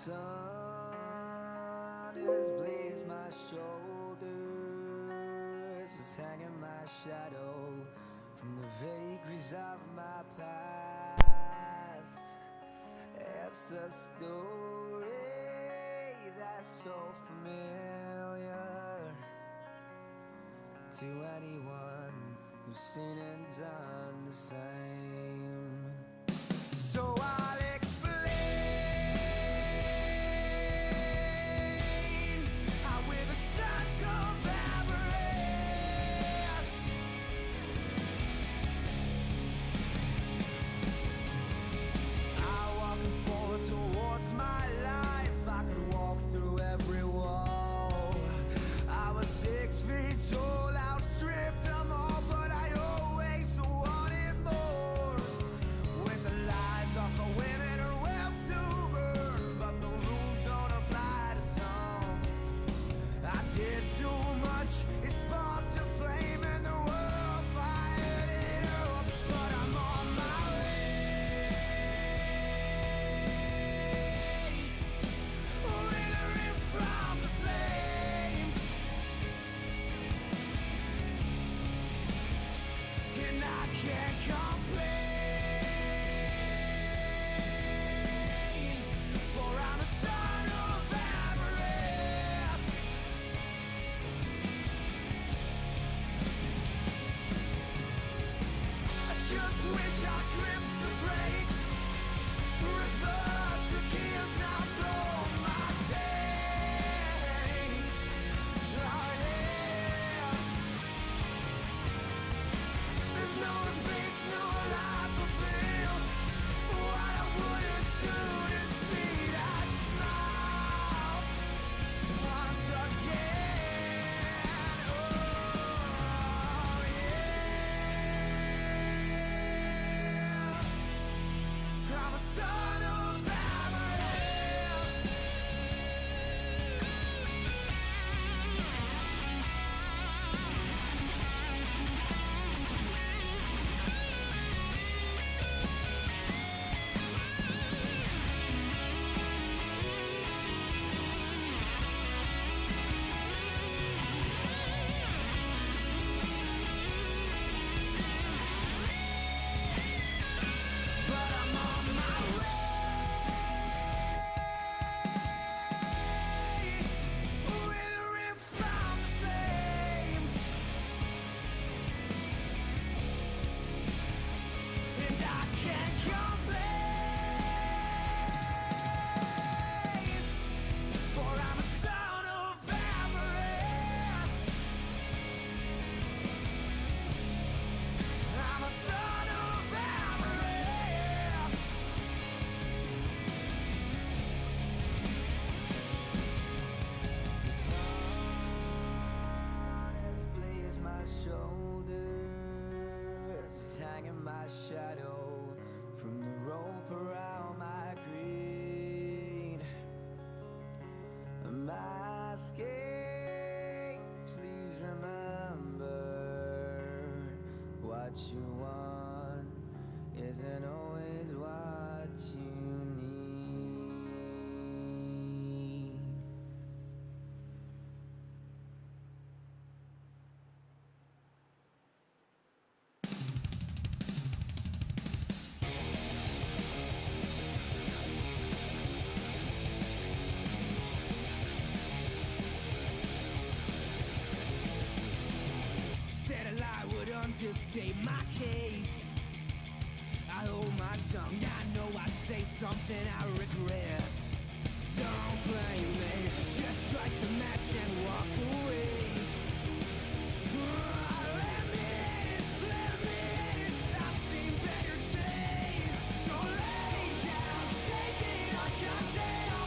sun has blazed my shoulders, it's hanging my shadow from the vagaries of my past. It's a story that's so familiar to anyone who's seen and done the same. So I'll explain how we're the sons of avarice. I walking forward towards my life, I could walk through every wall. I was 6 feet tall, outstripped them all, but I always wanted more. When the lies of the women are well to burn, but the rules don't apply to some. I did too much, it sparked a flame and the world fired it up. But I'm on my way, withering from the flames, and I can't complain, for I'm a son of avarice. I just wish I gripped the brakes, reverse the gears, now blow my tank. Oh yeah. There's no place, no life fulfilled. What I wouldn't do to see that smile once again. Oh yeah. I'm a son of avarice. But I'm on my way, withering from the flames, and I can't complain, for I'm a son of avarice. I'm a son of avarice. The sun has blazed my shoulders, it's hanging my shadow from the rope around my greed. I'm asking, please remember, what you want isn't always what you need. Said a lie would understate my case. I hold my tongue, I know I'd say something I regret. Don't blame me, just strike the match and walk away. Let me in, I've seen better days. Don't lay down, take it on your tail,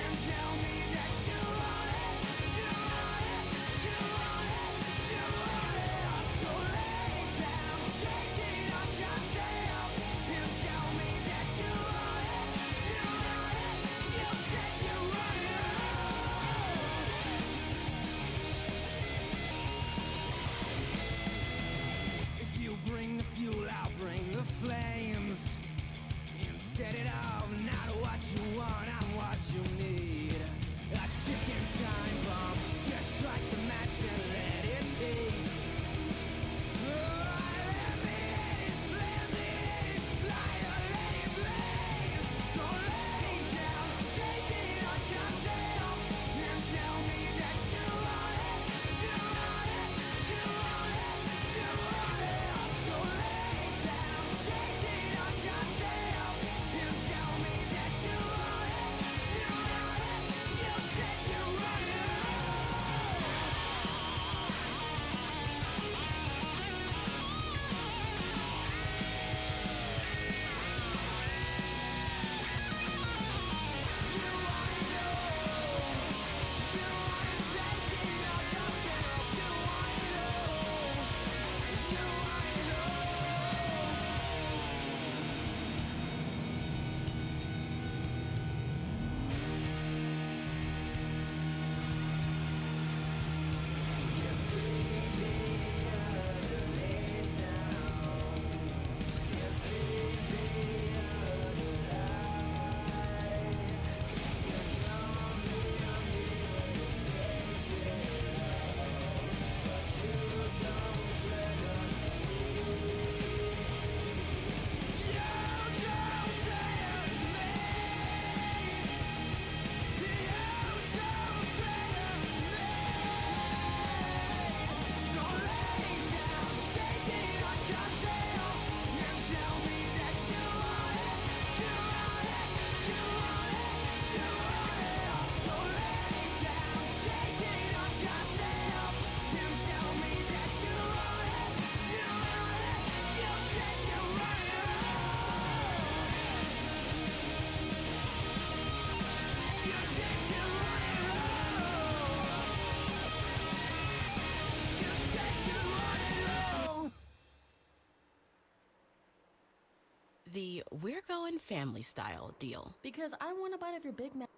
and tell me that you want it, you want it, you want it, you want it. Don't lay down, take it on your tail, and tell me that you want it, you want it, you said you want it. we're going family style deal. Because I want a bite of your Big Mac.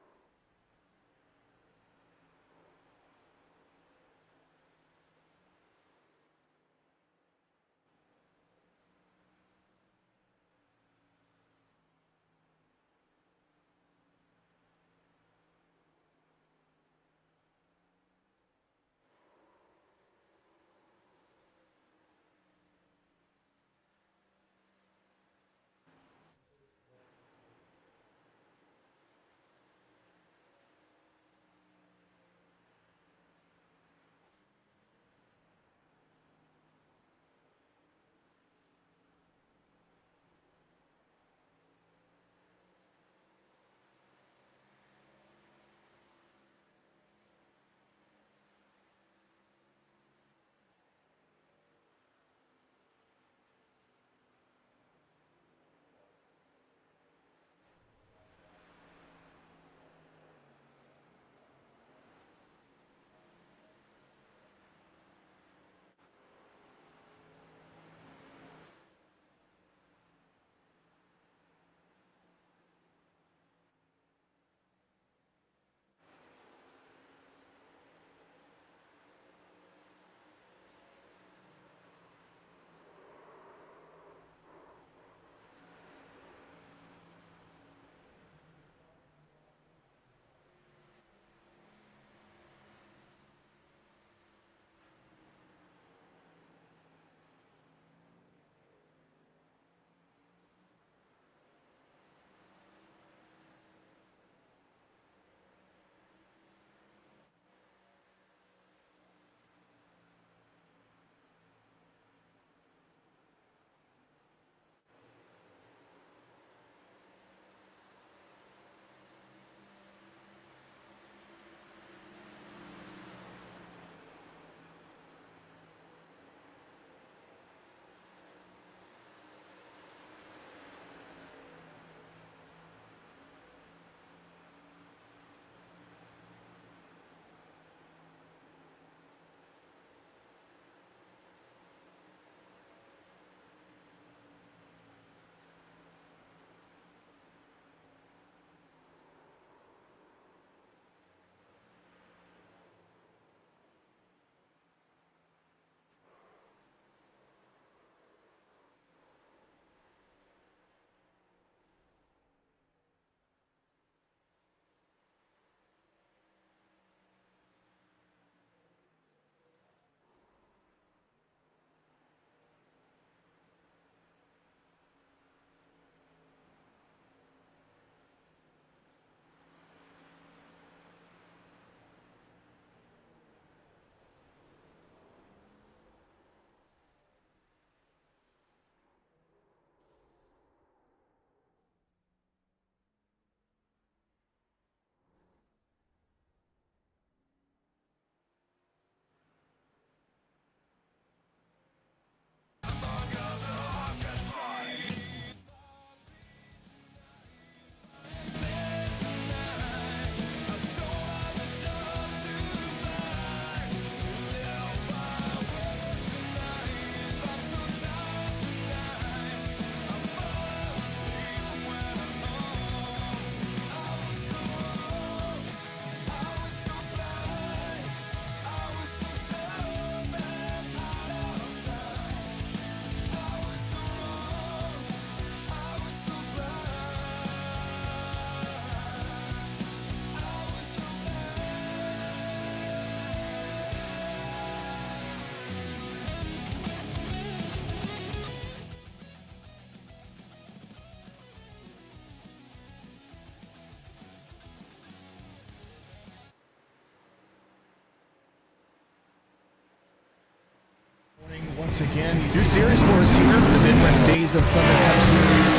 Once again, new series for us here, the Midwest Days of Thunder Cup Series.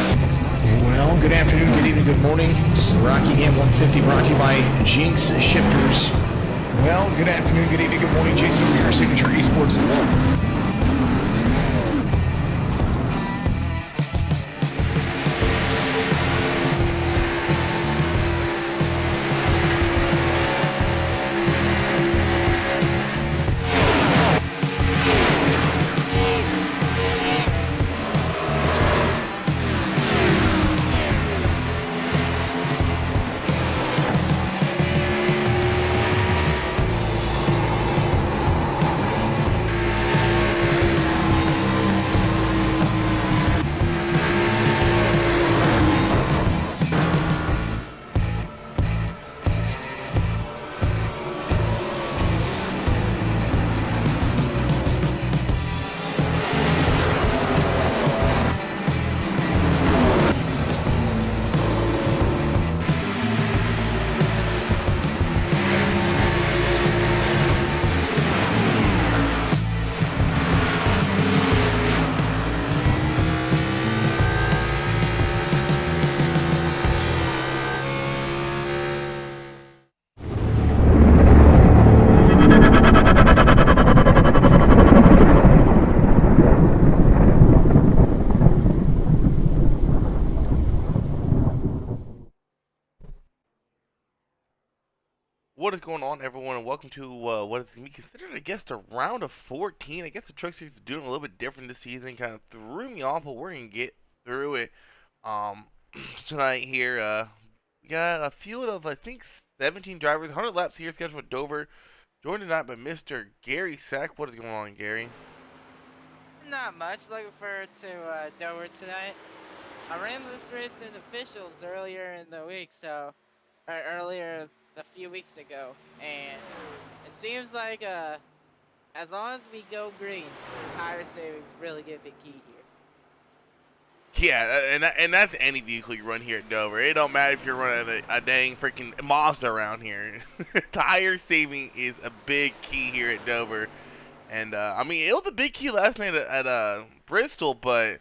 Well, good afternoon, good evening, good morning. It's Rockingham 150 brought to you by Jinx Shifters. Well, good afternoon, good evening, good morning. Jason over here, Signature Esports. What is going on, everyone, and welcome to what is going to be considered, I guess, the round of 14. I guess the Truck Series is doing a little bit different this season. Kind of threw me off, but we're going to get through it um, tonight here. We got a field of, I think, 17 drivers, 100 laps here scheduled for Dover. Joined tonight by Mr. Gary Sack. What is going on, Gary? Not much. Looking forward to Dover tonight. I ran this race in officials earlier in the week, or earlier a few weeks ago, and it seems like as long as we go green, tire savings really gonna be key here. Yeah, and that's any vehicle you run here at Dover. It don't matter if you're running a dang freaking Mazda around here. Tire saving is a big key here at Dover. And, I mean, it was a big key last night at Bristol, but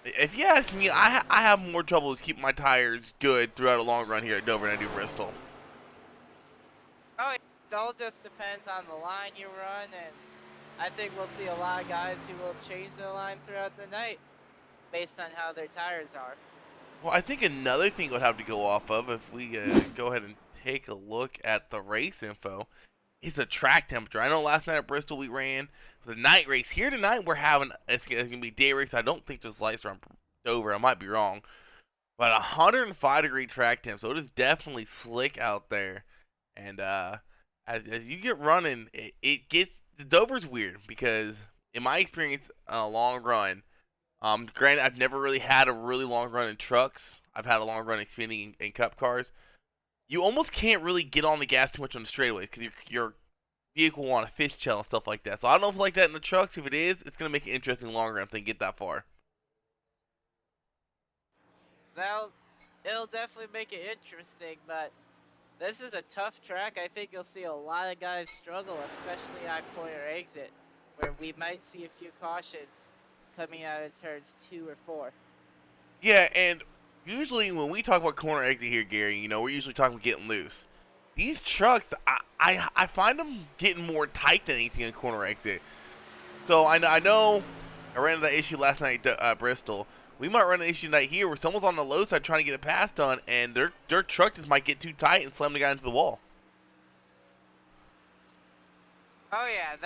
if you ask me, I have more trouble with keeping my tires good throughout a long run here at Dover than I do Bristol. Oh, it all just depends on the line you run, and I think we'll see a lot of guys who will change their line throughout the night based on how their tires are. Well, I think another thing we'll have to go off of, if we go ahead and take a look at the race info, is the track temperature. I know last night at Bristol we ran the night race. Here tonight we're having, it's going to be day race. I don't think there's lights around Dover. I might be wrong. But 105-degree track temp, so it is definitely slick out there. And as you get running, it gets, Dover's weird because in my experience, a long run, granted I've never really had a really long run in trucks. I've had a long run in Xfinity and Cup cars. You almost can't really get on the gas too much on the straightaways because your vehicle will want a fishtail and stuff like that. So I don't know if it's like that in the trucks. If it is, it's going to make it interesting long run if they get that far. Well, it'll definitely make it interesting, but this is a tough track. I think you'll see a lot of guys struggle, especially on corner exit, where we might see a few cautions coming out of turns 2 or 4. Yeah, and usually when we talk about corner exit here, Gary, you know, we're usually talking about getting loose. These trucks, I find them getting more tight than anything in corner exit. So I know I ran into that issue last night at Bristol. We might run an issue tonight here where someone's on the low side trying to get a pass done, and their truck just might get too tight and slam the guy into the wall. Oh yeah,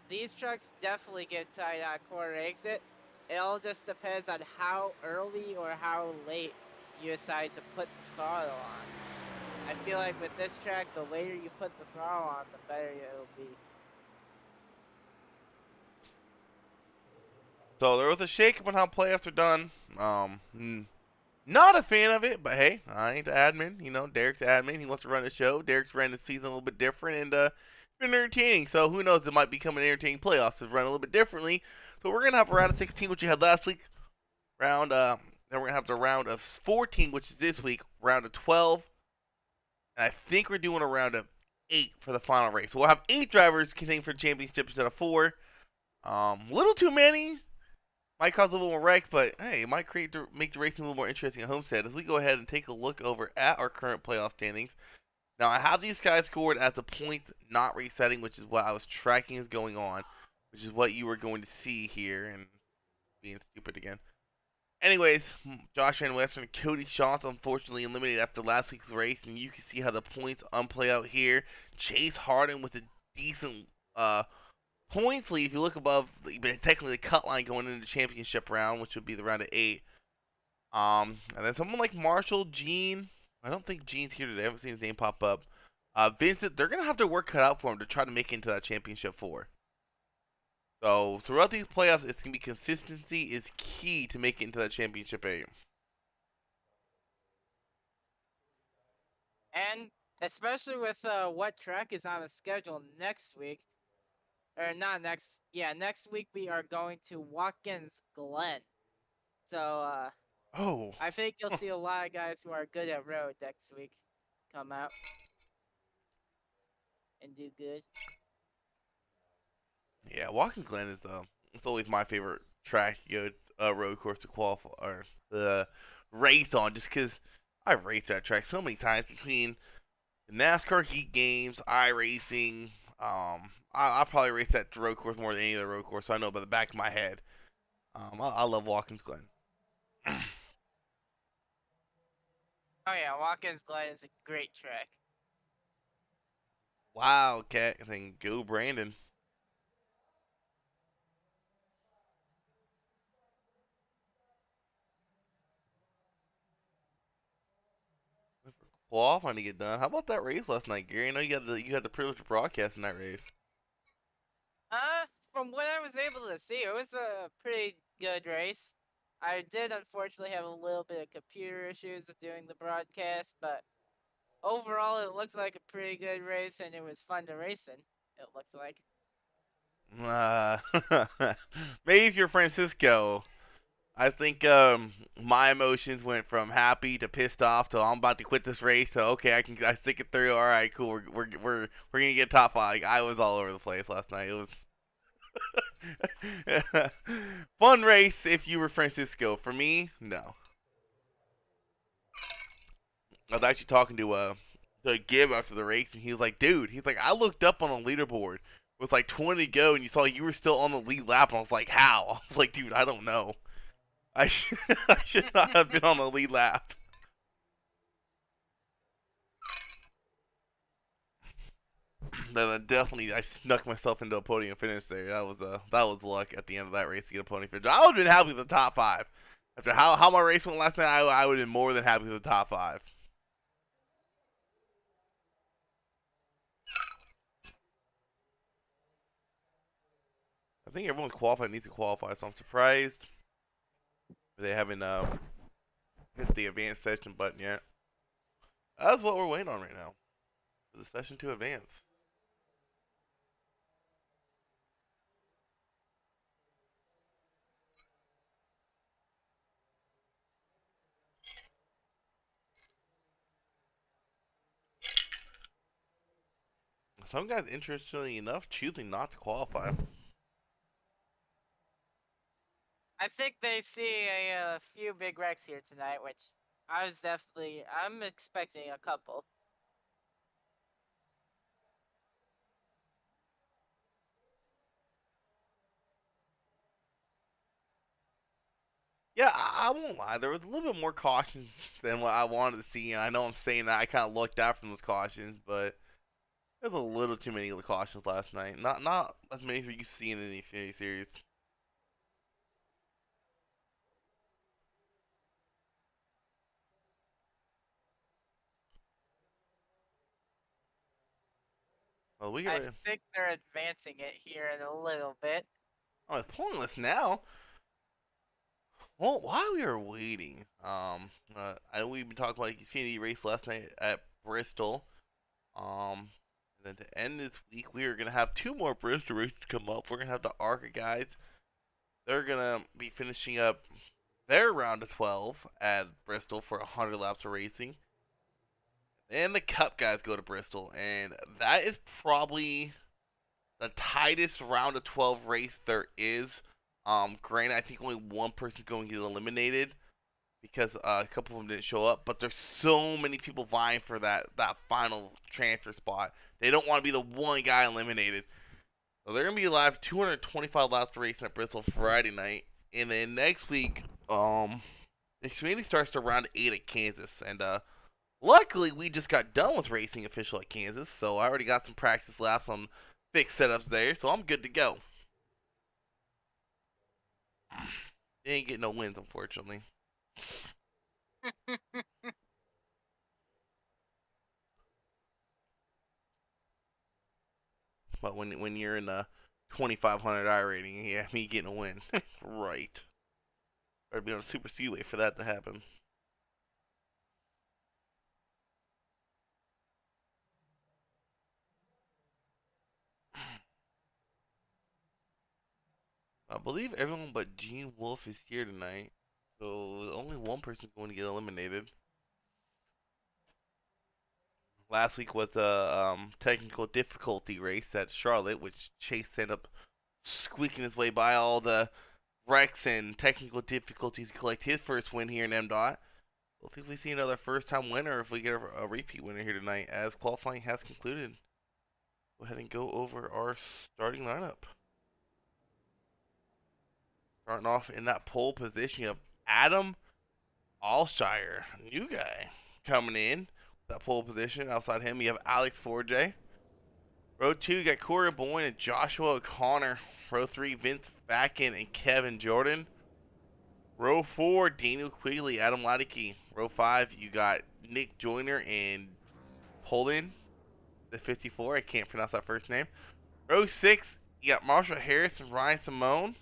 these trucks definitely get tight on corner exit. It all just depends on how early or how late you decide to put the throttle on. I feel like with this track, the later you put the throttle on, the better it'll be. So there was a shakeup on how playoffs are done. Not a fan of it, but hey, I ain't the admin. You know, Derek's the admin. He wants to run the show. Derek's ran the season a little bit different and been entertaining. So who knows? It might become an entertaining playoffs if run a little bit differently. So we're gonna have a round of 16, which you had last week. Then we're gonna have the round of 14, which is this week. Round of 12. And I think we're doing a round of 8 for the final race. So we'll have 8 drivers contending for the championship instead of 4. Little too many. Might cause a little more wrecks, but hey, it might make the racing a little more interesting at Homestead. As we go ahead and take a look over at our current playoff standings. Now, I have these guys scored at the points not resetting, which is what I was tracking is going on, which is what you were going to see here, and being stupid again. Anyways, Josh Van Western and Cody Shantz unfortunately eliminated after last week's race, and you can see how the points unplay out here. Chase Harden with a decent points lead. If you look above, technically the cut line going into the championship round, which would be the round of 8. And then someone like Marshall, Gene. I don't think Gene's here today. I haven't seen his name pop up. Vincent, they're going to have their work cut out for him to try to make it into that championship 4. So throughout these playoffs, it's going to be consistency is key to make it into that championship 8. And especially with what track is on the schedule next week, or not next, yeah, next week we are going to Watkins Glen. So, I think you'll see a lot of guys who are good at road next week come out and do good. Yeah, Watkins Glen is it's always my favorite track, road course to qualify or race on, just because I've raced that track so many times between the NASCAR Heat Games, iRacing. I probably race that road course more than any other road course, so I know by the back of my head. I love Watkins Glen. Oh yeah, Watkins Glen is a great track. Wildcat, and then go Brandon. Qualifying to get done. How about that race last night, Gary? I know you had the privilege of broadcasting that race. From what I was able to see, it was a pretty good race. I did unfortunately have a little bit of computer issues doing the broadcast, but overall it looks like a pretty good race, and it was fun to race in. It looked like. Uh, maybe if you're Francisco, I think my emotions went from happy to pissed off to I'm about to quit this race. So okay, I stick it through. All right, cool. We're gonna get top 5. I was all over the place last night. It was fun race if you were Francisco. For me, no. I was actually talking to Gib after the race, and he was like, "Dude," he's like, "I looked up on a leaderboard with like 20 to go, and you saw you were still on the lead lap." And I was like, "How?" I was like, "Dude, I don't know. I should not have been on the lead lap." Then I snuck myself into a podium finish there. That was luck at the end of that race to get a podium finish. I would have been happy with the top 5. After how my race went last night, I would have been more than happy with the top 5. I think everyone qualified needs to qualify, so I'm surprised they haven't hit the advanced session button yet. That's what we're waiting on right now, for the session to advance. Some guys, interestingly enough, choosing not to qualify. I think they see a few big wrecks here tonight, which I'm expecting a couple. Yeah, I won't lie. There was a little bit more cautions than what I wanted to see, and I know I'm saying that I kind of looked out from those cautions, but there's a little too many cautions last night. Not as many as you see in the Xfinity series. Well, we I got. think they're advancing it here in a little bit. Oh, it's pointless now. Well, while we were waiting, I know we've been talking about the Xfinity race last night at Bristol. And then to end this week, we are gonna have 2 more Bristol races come up. We're gonna have the ARCA guys. They're gonna be finishing up their round of 12 at Bristol for 100 laps of racing. And the Cup guys go to Bristol, and that is probably the tightest round of 12 race there is. Granted, I think only one person's going to get eliminated because a couple of them didn't show up, but there's so many people vying for that final transfer spot. They don't want to be the one guy eliminated. So they're gonna be live 225 laps of racing at Bristol Friday night, and then next week, Xfinity starts to round 8 at Kansas, and luckily we just got done with racing official at Kansas, so I already got some practice laps on fixed setups there, so I'm good to go. They ain't getting no wins, unfortunately. But when you're in a 2500 I rating, yeah, me getting a win, right? Better be on a super speedway for that to happen. I believe everyone but Gene Wolfe is here tonight, so only one person's going to get eliminated. Last week was a technical difficulty race at Charlotte, which Chase ended up squeaking his way by all the wrecks and technical difficulties to collect his first win here in Mdot. We'll see if we see another first-time winner, or if we get a repeat winner here tonight, as qualifying has concluded. Go ahead and go over our starting lineup. Starting off in that pole position, you have Adam Alshire, new guy, coming in. That pole position. Outside him, you have Alex Forjay. Row 2, you got Corey Boyne and Joshua O'Connor. Row 3, Vince Vacken and Kevin Jordan. Row 4, Daniel Quigley, Adam Ladicki. Row 5, you got Nick Joyner and Poland, the 54. I can't pronounce that first name. Row 6, you got Marshall Harris and Ryan Simone.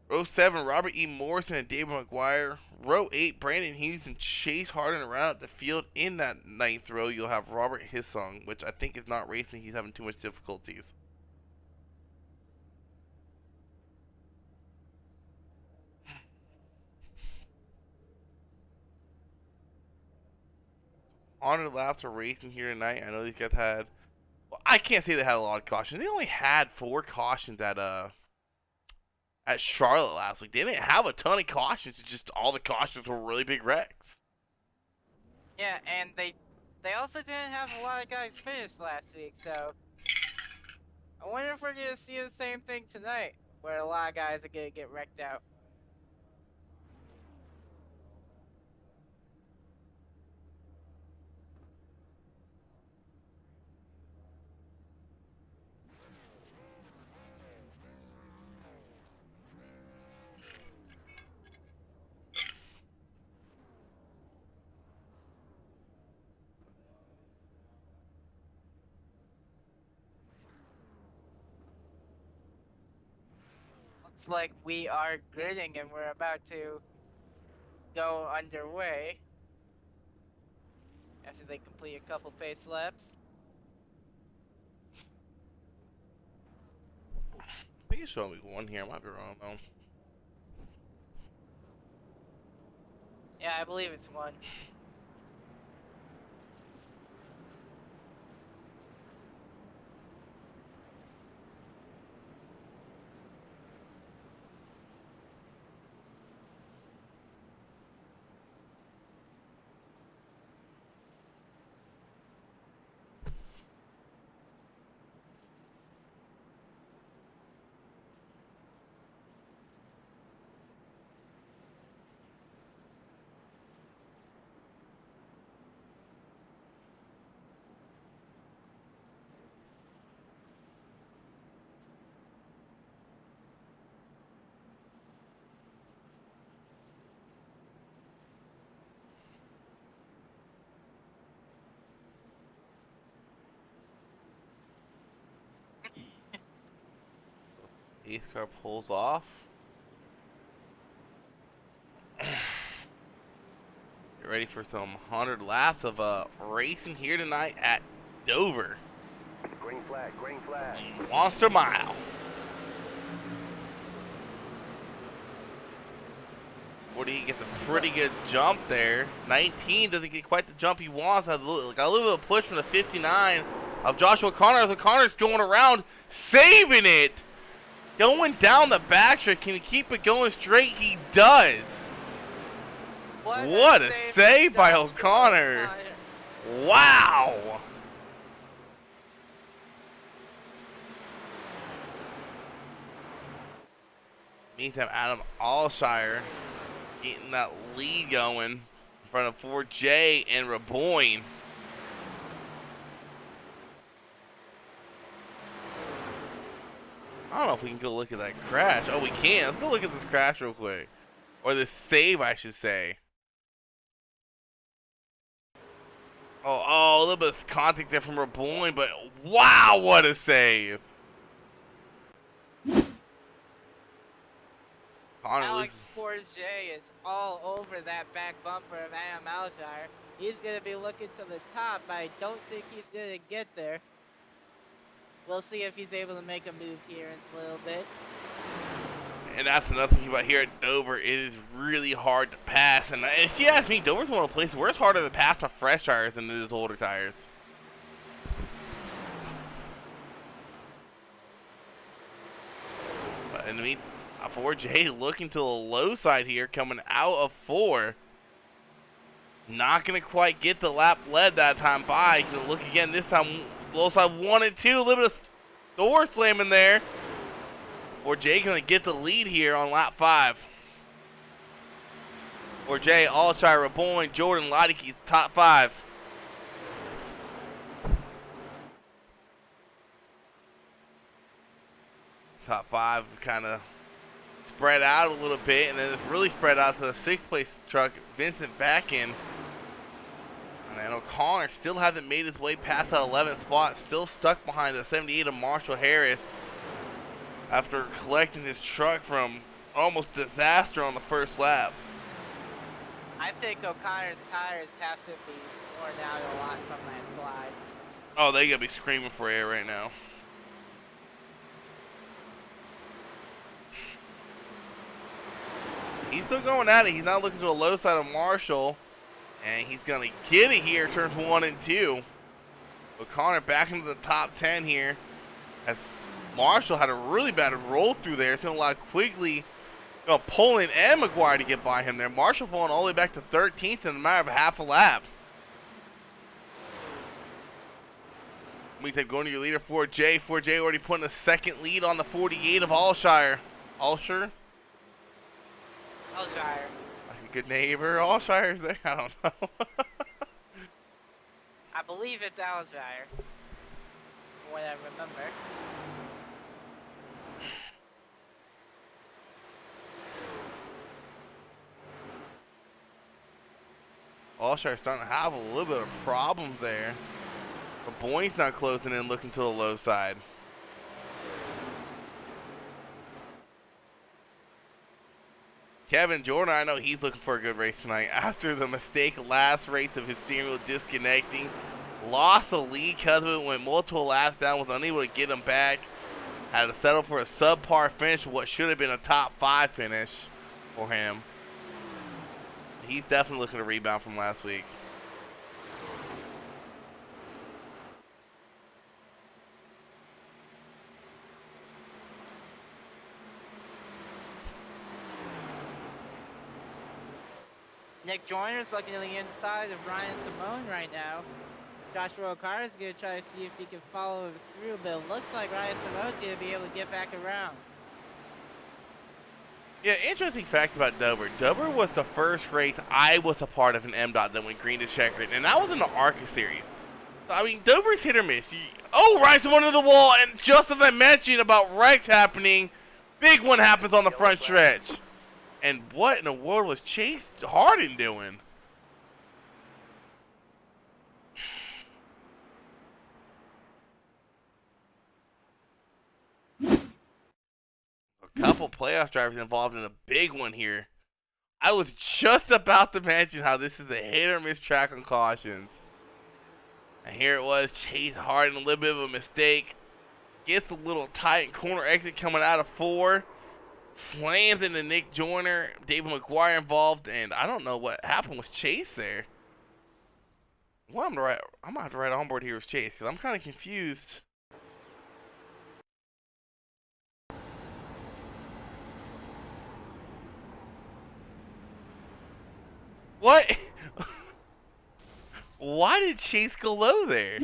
Row 7, Robert E. Morrison and David McGuire. Row 8, Brandon Hughes and Chase Harden around at the field. In that 9th row, you'll have Robert Hissong, which I think is not racing. He's having too much difficulties. Honor laps are racing here tonight. I know these guys had... Well, I can't say they had a lot of cautions. They only had 4 cautions at Charlotte last week. They didn't have a ton of cautions. It's just all the cautions were really big wrecks. Yeah, and they also didn't have a lot of guys finish last week, so I wonder if we're gonna see the same thing tonight, where a lot of guys are gonna get wrecked out. Looks like we are gridding and we're about to go underway after they complete a couple pace laps. I think it's showing week 1 here. I might be wrong though. Yeah, I believe it's 1. Eighth car pulls off. Get ready for some 100 laps of racing here tonight at Dover. Green flag, green flag. Monster Mile. 40 gets a pretty good jump there. 19 doesn't get quite the jump he wants. Got a little bit of push from the 59 of Joshua Connor. As Connor's going around, saving it. Going down the backstretch. Can he keep it going straight? He does. What a save by O'Connor. Wow. Meantime, Adam Alshire getting that lead going in front of 4J and Raboyne. I don't know if we can go look at that crash. Oh, we can. Let's go look at this crash real quick. Or this save, I should say. Oh, a little bit of contact there from Raboyne, but wow, what a save. Alex 4J is all over that back bumper of Adam Alshire. He's going to be looking to the top, but I don't think he's going to get there. We'll see if he's able to make a move here in a little bit. And that's another thing about here at Dover. It is really hard to pass. And if you ask me, Dover's one of the places where it's harder to pass with fresh tires than it is older tires. But in the meantime, 4J looking to the low side here, coming out of 4. Not going to quite get the lap led that time by. Going to look again this time. Low side 1 and 2. A little bit of door slamming there. 4J going to get the lead here on lap 5. 4J, Alshire, Raboyne, Jordan, Lodicki, top 5. Top 5 kind of spread out a little bit, and then it's really spread out to the 6th place truck, Vincent Backen. And then O'Connor still hasn't made his way past that 11th spot, still stuck behind the 78 of Marshall Harris after collecting his truck from almost disaster on the first lap. I think O'Connor's tires have to be worn out a lot from that slide. Oh, they gotta be screaming for air right now. He's still going at it. He's not looking to the low side of Marshall. And he's going to get it here, turns 1 and 2. O'Connor back into the top 10 here. As Marshall had a really bad roll through there. It's going to allow Quigley, pulling and McGuire to get by him there. Marshall falling all the way back to 13th in a matter of half a lap. Meantime, going to your leader, 4J. 4J already putting a second lead on the 48 of Allshire. Ulster? Alshire. Good neighbor. Allshire's there. I don't know. I believe it's Alshire. From what I remember. Allshire's starting to have a little bit of problems there. But Boyne's not closing in, looking to the low side. Kevin Jordan, I know he's looking for a good race tonight. After the mistake last race of his steering wheel disconnecting, lost a lead because of it, went multiple laps down, was unable to get him back. Had to settle for a subpar finish, what should have been a top 5 finish for him. He's definitely looking to rebound from last week. Nick Joyner's looking to the inside of Ryan Simone right now. Joshua O'Connor's going to try to see if he can follow through, but it looks like Ryan Simone's going to be able to get back around. Yeah, interesting fact about Dover. Dover was the first race I was a part of in Mdot that went green to checkered, and that was in the ARCA series. I mean, Dover's hit or miss. Ryan Simone to the wall, and just as I mentioned about wrecks happening, big one happens on the front stretch. And what in the world was Chase Harden doing? A couple playoff drivers involved in a big one here. I was just about to mention how this is a hit or miss track on cautions. And here it was, Chase Harden, a little bit of a mistake. Gets a little tight corner exit coming out of 4. Slams into Nick Joyner, David McGuire involved, and I don't know what happened with Chase there. Well, I'm gonna have to write onboard here with Chase because I'm kind of confused. What? Why did Chase go low there?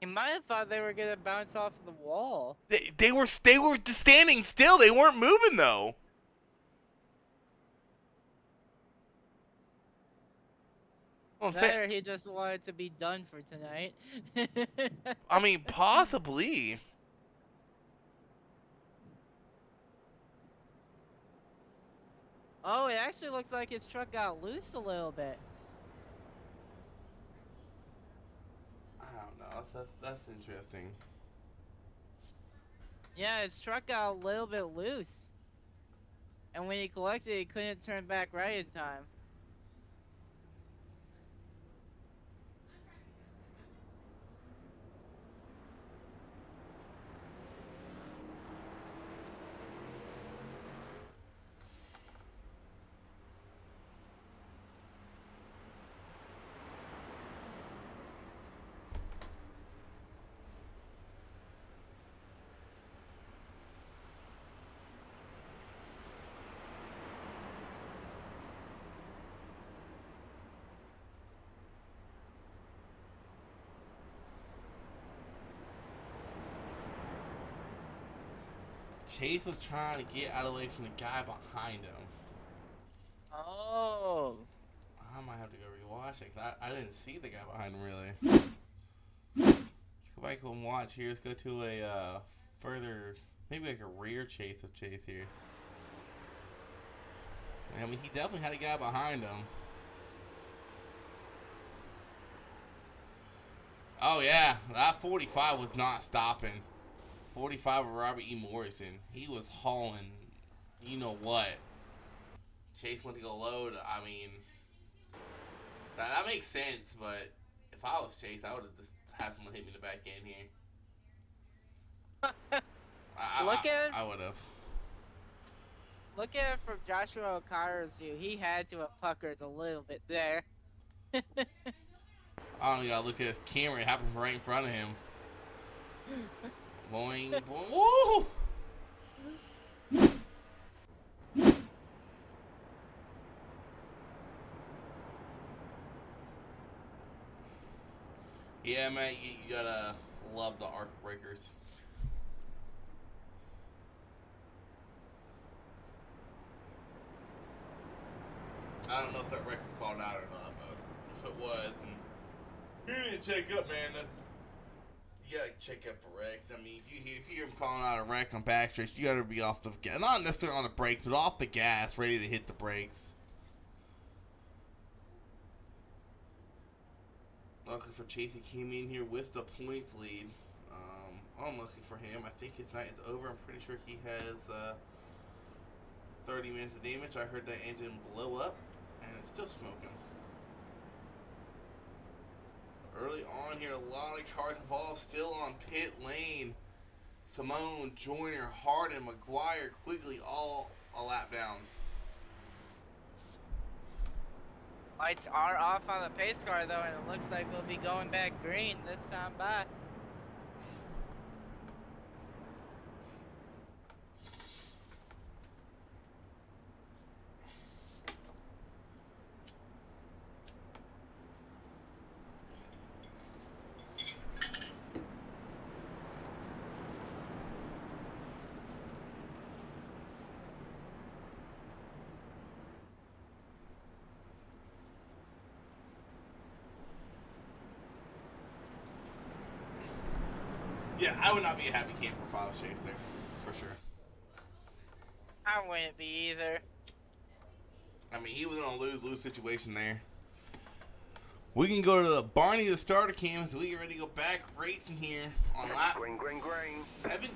He might have thought they were going to bounce off the wall. They were just standing still. They weren't moving though. Well, Or he just wanted to be done for tonight. I mean, possibly. Oh, it actually looks like his truck got loose a little bit. I don't know. That's interesting. Yeah, his truck got a little bit loose. And when he collected it, he couldn't turn back right in time. Chase was trying to get out of the way from the guy behind him. Oh. I might have to go rewatch it because I didn't see the guy behind him really. Let's go back and circle and watch here. Let's go to a further, maybe like a rear chase of Chase here. I mean, he definitely had a guy behind him. Oh, yeah. That 45 was not stopping. 45 of Robert E. Morrison. He was hauling, you know what. Chase went to go load. I mean, that makes sense, but if I was Chase, I would have just had someone hit me in the back end here. I would have. Look at it from Joshua O'Connor's view. He had to have puckered a little bit there. I don't gotta look at his camera. It happens right in front of him. Boing, boing. Woo! Yeah, man, you gotta love the arc breakers. I don't know if that wreck was called out or not, but if it was, and you didn't check up, man, you gotta check up for wrecks. I mean, if you hear him calling out a wreck on backstretch, you gotta be off the gas, not necessarily on the brakes, but off the gas, ready to hit the brakes. Lucky for Chase, he came in here with the points lead. Unlucky for him. I think his night is over. I'm pretty sure he has 30 minutes of damage. I heard that engine blow up, and it's still smoking. Early on here, a lot of cars involved, still on pit lane. Simone, Joyner, Harden, McGuire, Quigley, all a lap down. Lights are off on the pace car though, and it looks like we'll be going back green this time by. Yeah, I would not be a happy camper if I was Chase there, for sure. I wouldn't be either. I mean, he was in a lose-lose situation there. We can go to the Barney, the starter cam, so we get ready to go back racing here on lap 17.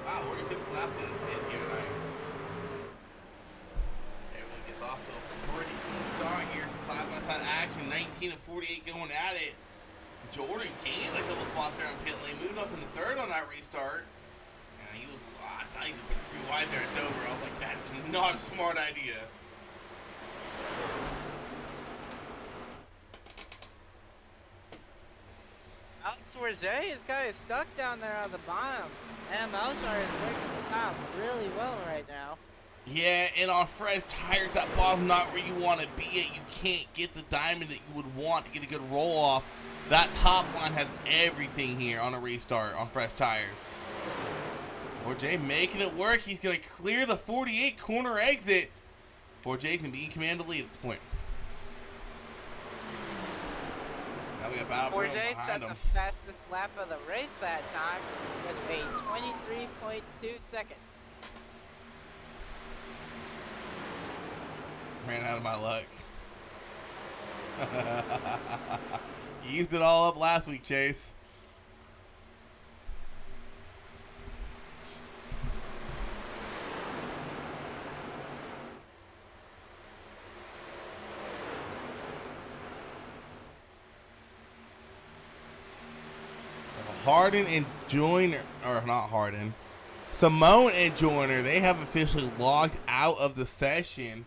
Wow, 46 laps in here tonight. Everyone gets off to a pretty clean start here. Some side-by-side action, 19 and 48 going at it. Jordan gained a couple spots there on pit lane, moved up in the third on that restart. And he was, I thought he was pretty wide there at Dover. I was like, that is not a smart idea. Alex Forget is kind of stuck down there on the bottom. And Melchar is working the top really well right now. Yeah, and on fresh tires, that bottom's not where you want to be at. You can't get the diamond that you would want to get a good roll off. That top line has everything here on a restart on fresh tires. Forget making it work. He's going to clear the 48 corner exit. Forget can be in command of lead at this point. Now we got Battle Bruin Forget's behind got him. the fastest lap of the race that time with a 23.2 seconds. Ran out of my luck. You used it all up last week, Chase. Harden and Joyner, or not Harden, Simone and Joyner, they have officially logged out of the session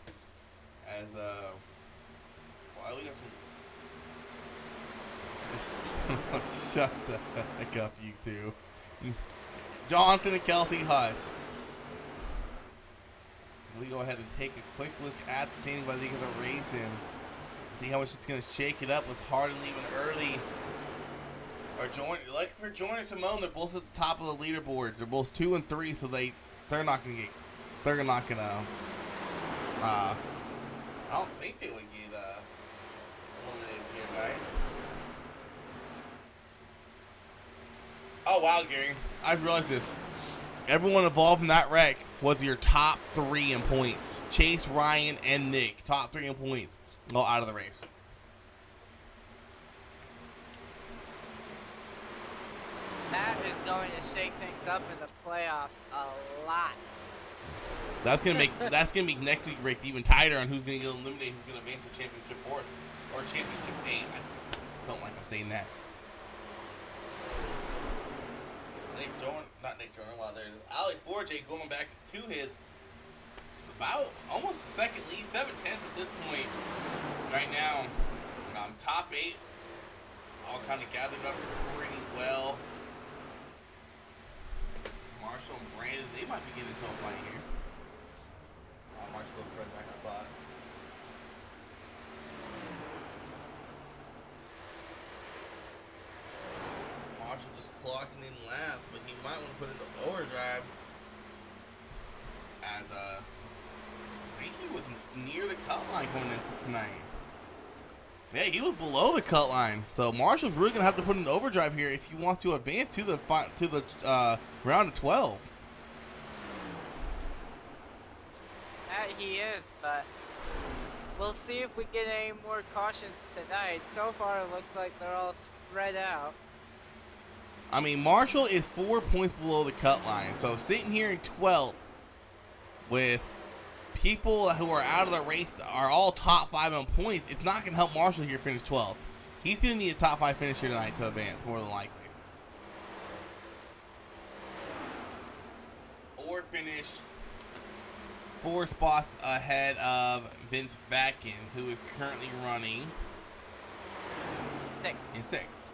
as wow, we got some shut the heck up, you two. Jonathan and Kelsey, hush. We go ahead and take a quick look at the standing by the end of the race and see how much it's going to shake it up with Harden leaving early. Or Joyner, like for Joyner and Simone, they're both at the top of the leaderboards. They're both 2 and 3, so they're not gonna get. They're not gonna. I don't think they would get eliminated here tonight. Oh, wow, Gary. I just realized this. Everyone involved in that wreck was your top 3 in points. Chase, Ryan, and Nick. Top 3 in points. All out of the race. That is going to shake things up in the playoffs a lot. That's gonna make next week's race even tighter on who's gonna get eliminated, who's gonna advance the championship for it, or championship game. I don't like I'm saying that. Not Nate Dorn, while there's Ali Forte going back to his about almost a second lead, 7/10 at this point. Right now, top 8, all kind of gathered up pretty well. Marshall and Brandon, they might be getting into a fight here. Marshall and Fred back on 5. Marshall just clocking in last, but he might want to put it into overdrive. As I think he was near the cut line going into tonight. Yeah, he was below the cut line, so Marshall's really gonna have to put in overdrive here if he wants to advance to the round of 12. He is, but we'll see if we get any more cautions tonight. So far, it looks like they're all spread out. I mean, Marshall is 4 points below the cut line, so sitting here in 12th with people who are out of the race are all top 5 on points, it's not going to help Marshall here finish 12th. He's going to need a top 5 finish here tonight to advance, more than likely. Or finish 4 spots ahead of Vince Vakin, who is currently running 6.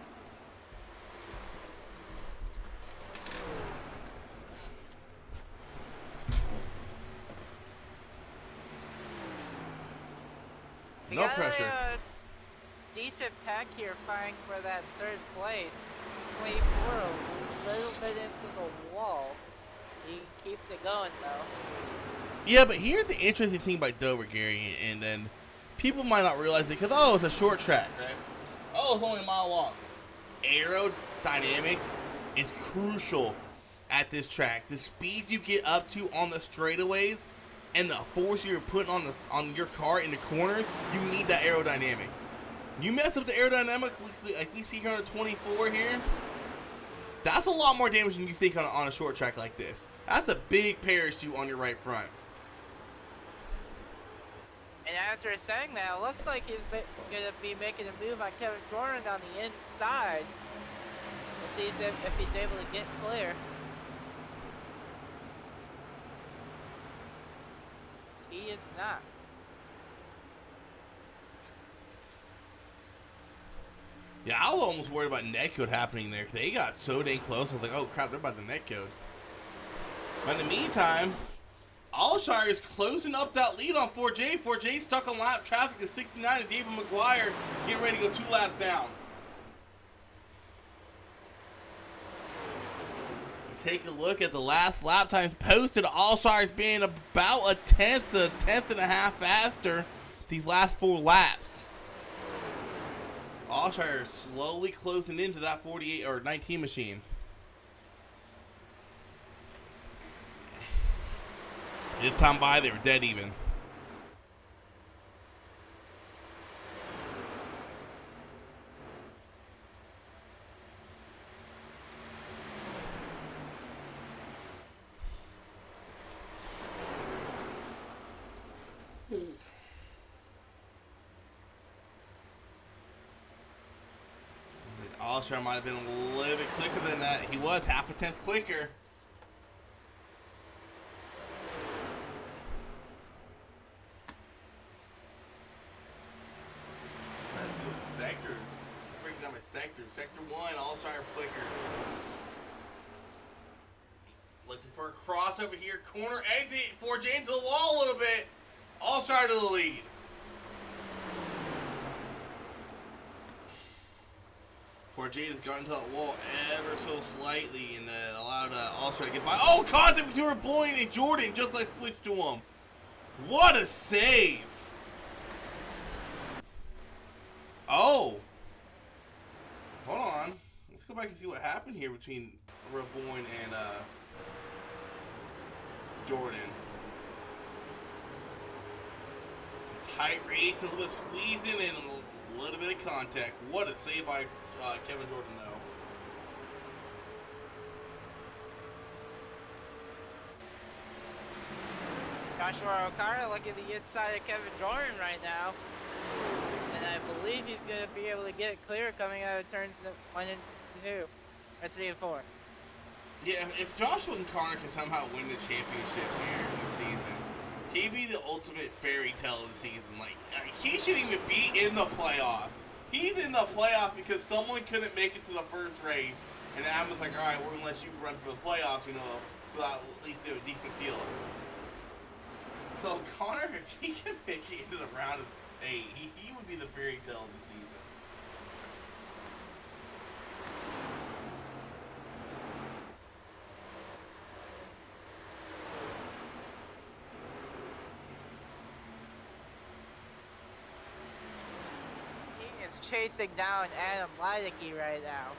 We No got pressure. A decent pack here fighting for that 3rd place. 24 a little bit into the wall. He keeps it going though. Yeah, but here's the interesting thing about Dover, Gary, and then people might not realize it because, it's a short track, right? It's only a mile long. Aerodynamics is crucial at this track. The speeds you get up to on the straightaways and the force you're putting on your car in the corners, you need that aerodynamic. You mess up the aerodynamic, like we see here on the 24 here, that's a lot more damage than you think on a short track like this. That's a big parachute on your right front. And as we're saying that, it looks like he's going to be making a move on Kevin Jordan on the inside. We'll see if he's able to get clear. He is not. Yeah, I was almost worried about netcode happening there because they got so dang close. I was like, oh crap, they're about to netcode. But in the meantime, Ulster is closing up that lead on 4J. 4J stuck on lap traffic to 69 and David McGuire getting ready to go 2 laps down. Take a look at the last lap times posted. Ulster's being about a tenth and a half faster these last 4 laps. Ulster is slowly closing into that 48 or 19 machine. This time by, they were dead even. Ulster might have been a little bit quicker than that. He was half a tenth quicker. Sectors. Breaking down my sectors. Sector 1, Ulster quicker. Looking for a crossover here. Corner exit. 4J into the wall a little bit. Ulster to the lead. Jade has gotten to that wall ever so slightly and allowed Ulster to get by. Oh, contact between her Boyd and Jordan just like switched to him. What a save. Oh. Hold on. Let's go back and see what happened here between Raboyne and Jordan. Some tight race, a little bit of squeezing, and a little bit of contact. What a save by Kevin Jordan, though. Joshua Okara looking at the inside of Kevin Jordan right now. And I believe he's going to be able to get it clear coming out of turns 1 and 2. Or 3 and 4. Yeah, if Joshua and Connor can somehow win the championship here this season, he'd be the ultimate fairy tale of the season. Like, he shouldn't even be in the playoffs. He's in the playoffs because someone couldn't make it to the first race. And Adam's like, all right, we're going to let you run for the playoffs, you know, so that at least they have a decent field. So Connor, if he can make it into the round of 8, he would be the fairy tale of the season. He is chasing down Adam Leidecke right now.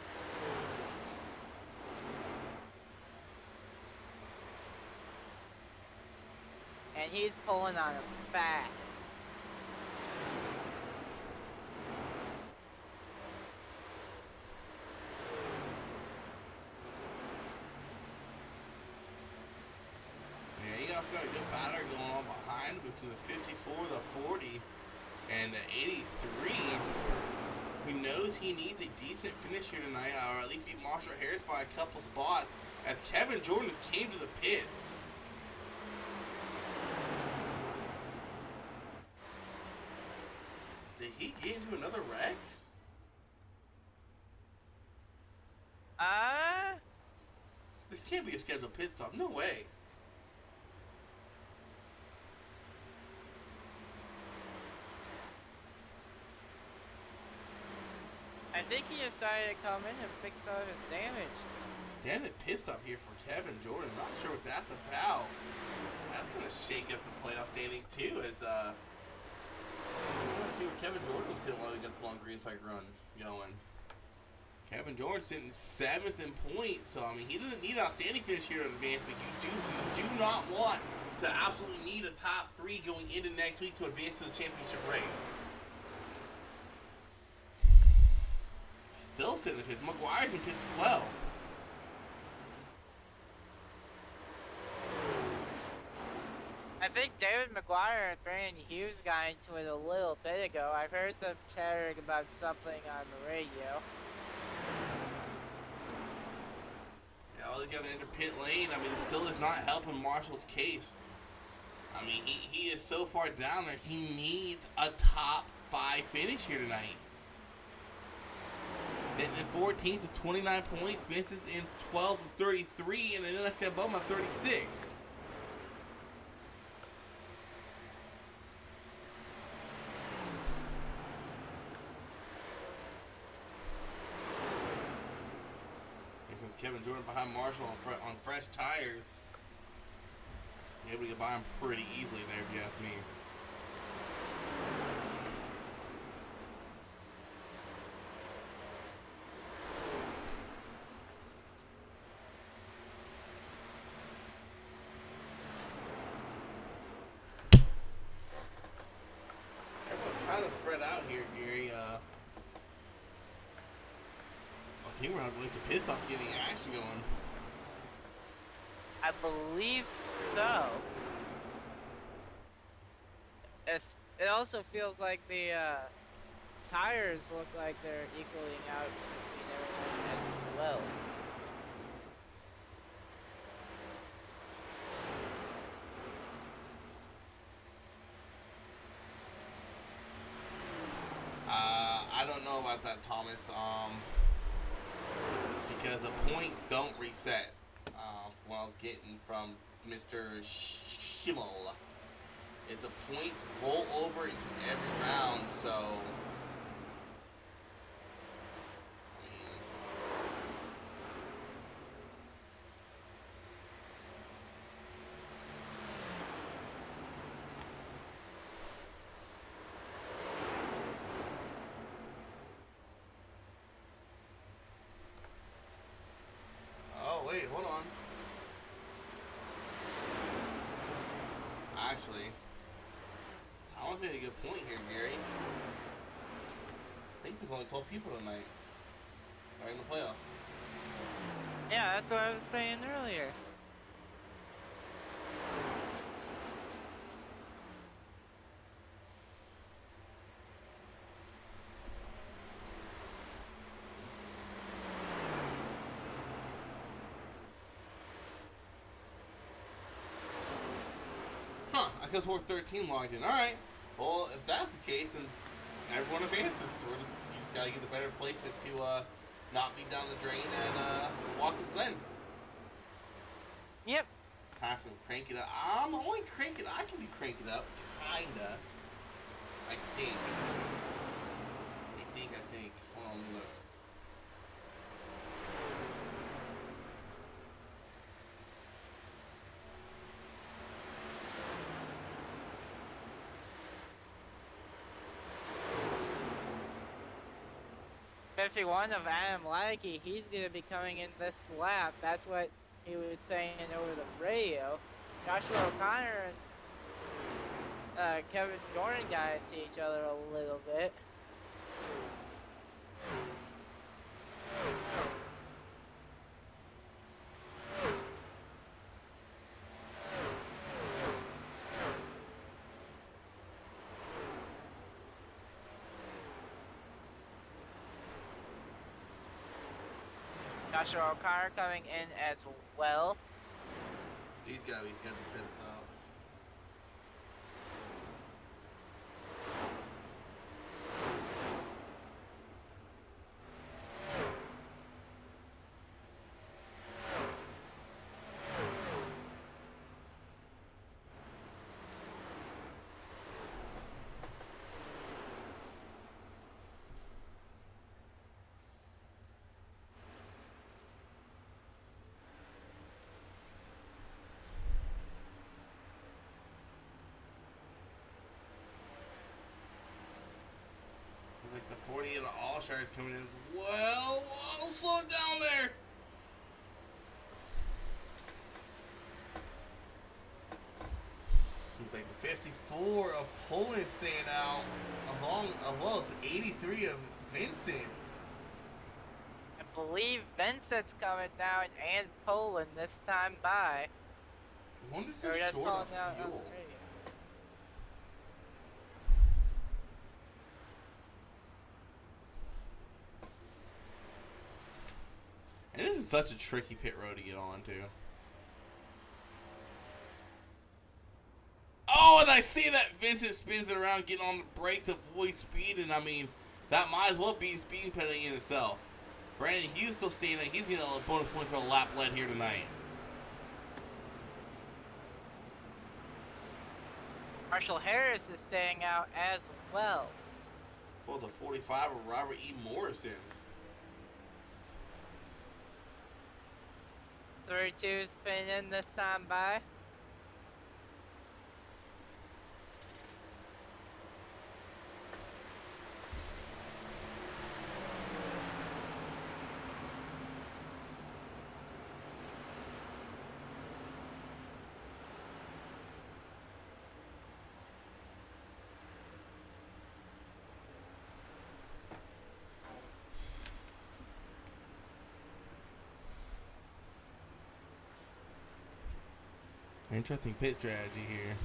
And he's pulling on him fast. Yeah, he also got a good batter going on behind between the 54, the 40, and the 83. Who knows he needs a decent finish here tonight, or at least beat Marshall Harris by a couple spots, as Kevin Jordan just came to the pits. Did he get into another wreck? This can't be a scheduled pit stop. No way. I think he decided to come in and fix all of his damage. Standing pit stop here for Kevin Jordan. Not sure what that's about. That's going to shake up the playoff standings too, as I'm trying to see what Kevin Jordan was hitting while he got the long green flag run going. Kevin Jordan sitting 7th in points, so I mean he doesn't need an outstanding finish here to advance, but you do not want to absolutely need a top 3 going into next week to advance to the championship race. Still sitting in pits. McGuire's in pits as well. I think David McGuire and Brandon Hughes got into it a little bit ago. I've heard them chattering about something on the radio. Yeah, all they got to enter pit lane. I mean, it still is not helping Marshall's case. I mean, he is so far down there. He needs a top 5 finish here tonight. Sitting in 14th with 29 points. Vince is in 12th with 33, and then the next guy above him at 36. Kevin Jordan behind Marshall on fresh tires. Able to get by him pretty easily there, if you ask me. Everyone's kind of spread out here, Gary. I think we're on like the pit stops getting action going. I believe so. It also feels like the tires look like they're equaling out between everyone as well. I don't know about that, Thomas. Because the points don't reset. From what I was getting from Mr. Schimmel. If the points roll over into every round, so actually. Thomas made a good point here, Gary. I think there's only 12 people tonight. Right in the playoffs. Yeah, that's what I was saying earlier. Huh, I guess we're 13 logged in. Alright. Well, if that's the case, then everyone advances. So you just gotta get a better placement to not be down the drain at Watkins Glen. Yep. Have some crank it up. I'm only crank it. I can do crank it up, kinda. I think. Hold on, let me look. '51 of Adam Laggy, he's gonna be coming in this lap. That's what he was saying over the radio. Joshua O'Connor and Kevin Jordan got into each other a little bit. Joshua O'Connor coming in as well. He's got the pit stops. Like the 40 and all Shires coming in. Well, whoa, slow it down there. Seems like the 54 of Poland staying out along, well, it's 83 of Vincent. I believe Vincent's coming down and Poland this time by. I wonder if Or they're just short calling of out on fuel. the radio. And this is such a tricky pit road to get onto. Oh, and I see that Vincent spins it around, getting on the brakes, avoid speed, and I mean, that might as well be speeding penalty in itself. Brandon Hughes still staying there. He's getting a bonus point for a lap lead here tonight. Marshall Harris is staying out as well. Well, it's a 45 of Robert E. Morrison. 32 spinning in this time by. Interesting pit strategy here.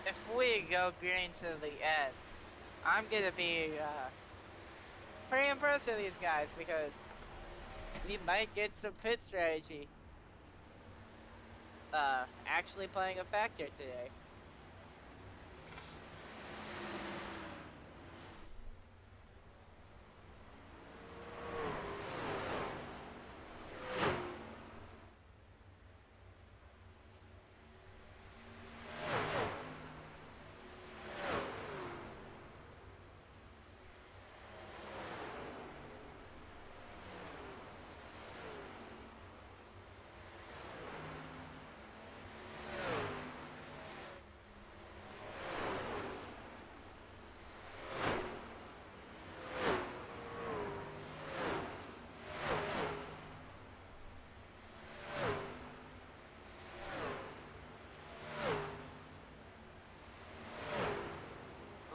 If we go green to the end, I'm gonna be pretty impressed with these guys because we might get some pit strategy actually playing a factor today.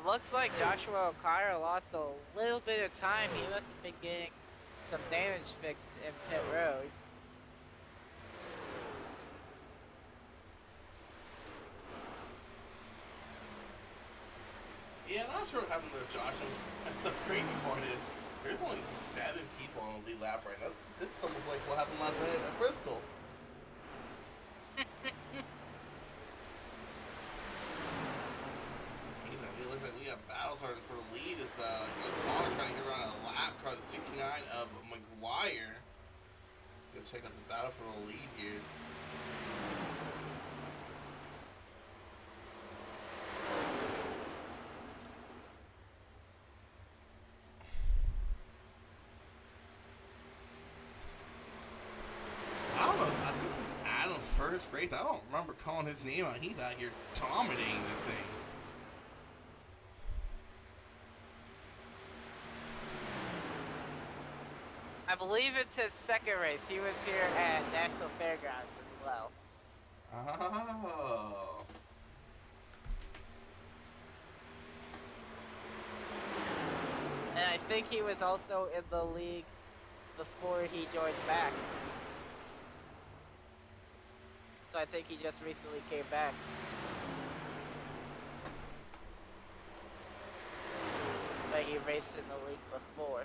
looks like Joshua O'Connor lost a little bit of time. He must have been getting some damage fixed in pit road. Yeah, not sure what happened to Josh. The crazy part is there's only 7 people on the lead lap right now. This is almost like what happened last night at Bristol. It looks like we got battle starting for the lead. It's Connor trying to get around a lap car, the 69 of McGuire. Go check out the battle for the lead here. I don't know. I think it's Adam's first race. I don't remember calling his name out. He's out here dominating this thing. I believe it's his second race. He was here at National Fairgrounds as well. Oh. And I think he was also in the league before he joined back. So I think he just recently came back. But he raced in the league before.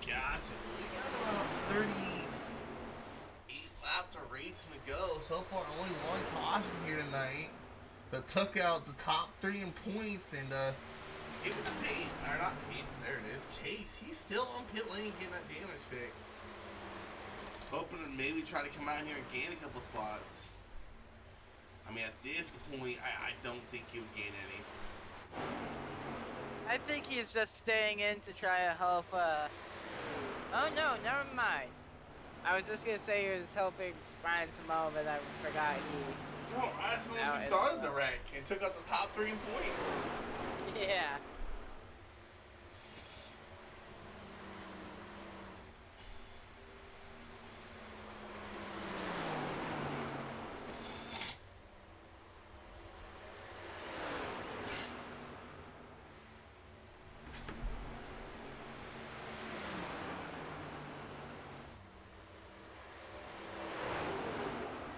Gotcha. We got about 38 laps of racing to go. So far, only one caution here tonight that took out the top 3 in points and give it to Payne. Or not Payne. There it is. Chase. He's still on pit lane getting that damage fixed. Hoping to maybe try to come out here and gain a couple spots. I mean, at this point, I don't think he would gain any. I think he's just staying in to try to help, Oh no, never mind. I was just gonna say he was helping Ryan Simone, but I forgot he... No, Ryan Simone started the wreck and took out the top 3 in points. Yeah.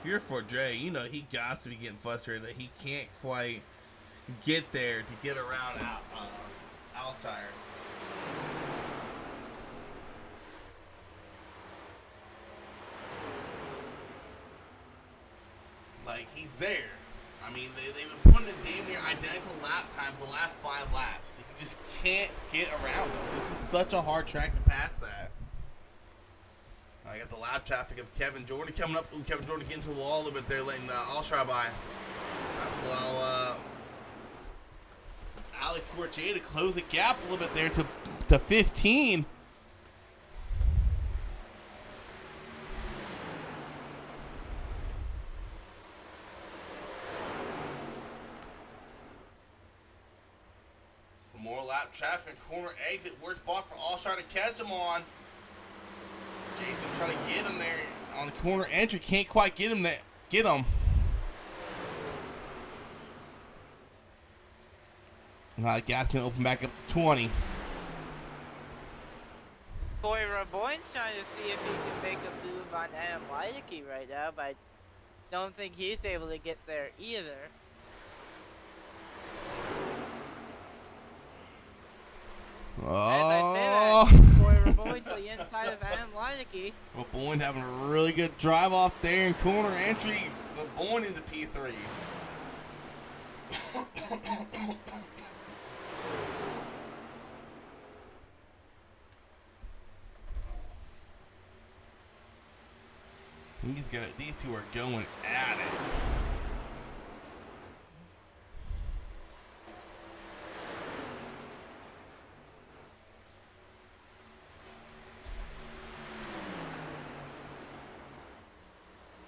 Fear for Dre, you know he got to be getting frustrated that he can't quite get there to get around Alshire. Like, he's there. I mean, they've been putting in damn near identical lap times the last 5 laps. He just can't get around them. This is such a hard track to pass that. I got the lap traffic of Kevin Jordan coming up. Ooh, Kevin Jordan getting to the wall a little bit there, letting Alshire by. That's allow Alex Fortier to close the gap a little bit there to 15. Some more lap traffic and corner exit. Worst spot for Alshire to catch him on. Jason trying to get him there on the corner entry. Can't quite get him there. Get him. Gas can open back up to 20. Boy, Raboyne's trying to see if he can make a move on Adam Leideke right now, but I don't think he's able to get there either. Oh. As I say that, Boy Raboyne to the inside of Adam Leideke. Raboyne having a really good drive off there in corner entry. Raboyne into P3. These two are going at it.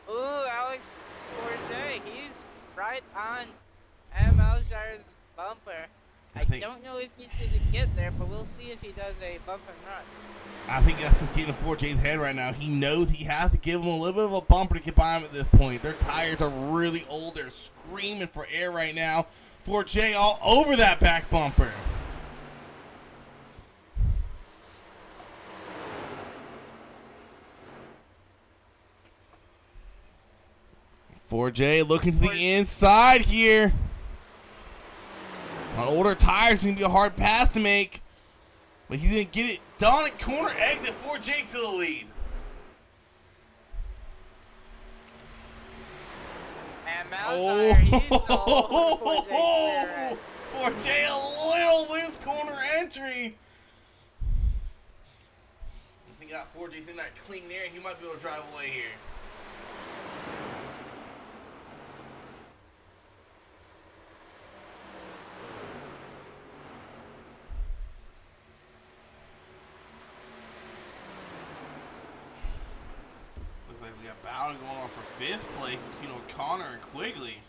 Ooh, Alex Forte, he's right on Adam Alshire's bumper. I don't know if he's going to get there, but we'll see if he does a bump and run. I think that's getting in 4J's head right now. He knows he has to give him a little bit of a bumper to get by him at this point. Their tires are really old. They're screaming for air right now. 4J all over that back bumper. .4J looking to the inside here. On older tires, it's going to be a hard pass to make. But he didn't get it done at corner exit. 4J to the lead. And Malfire, he's all over 4J a little loose corner entry. I think that 4J's in that clean air. He might be able to drive away here. Like we got Bowden going on for 5th place, Connor and Quigley.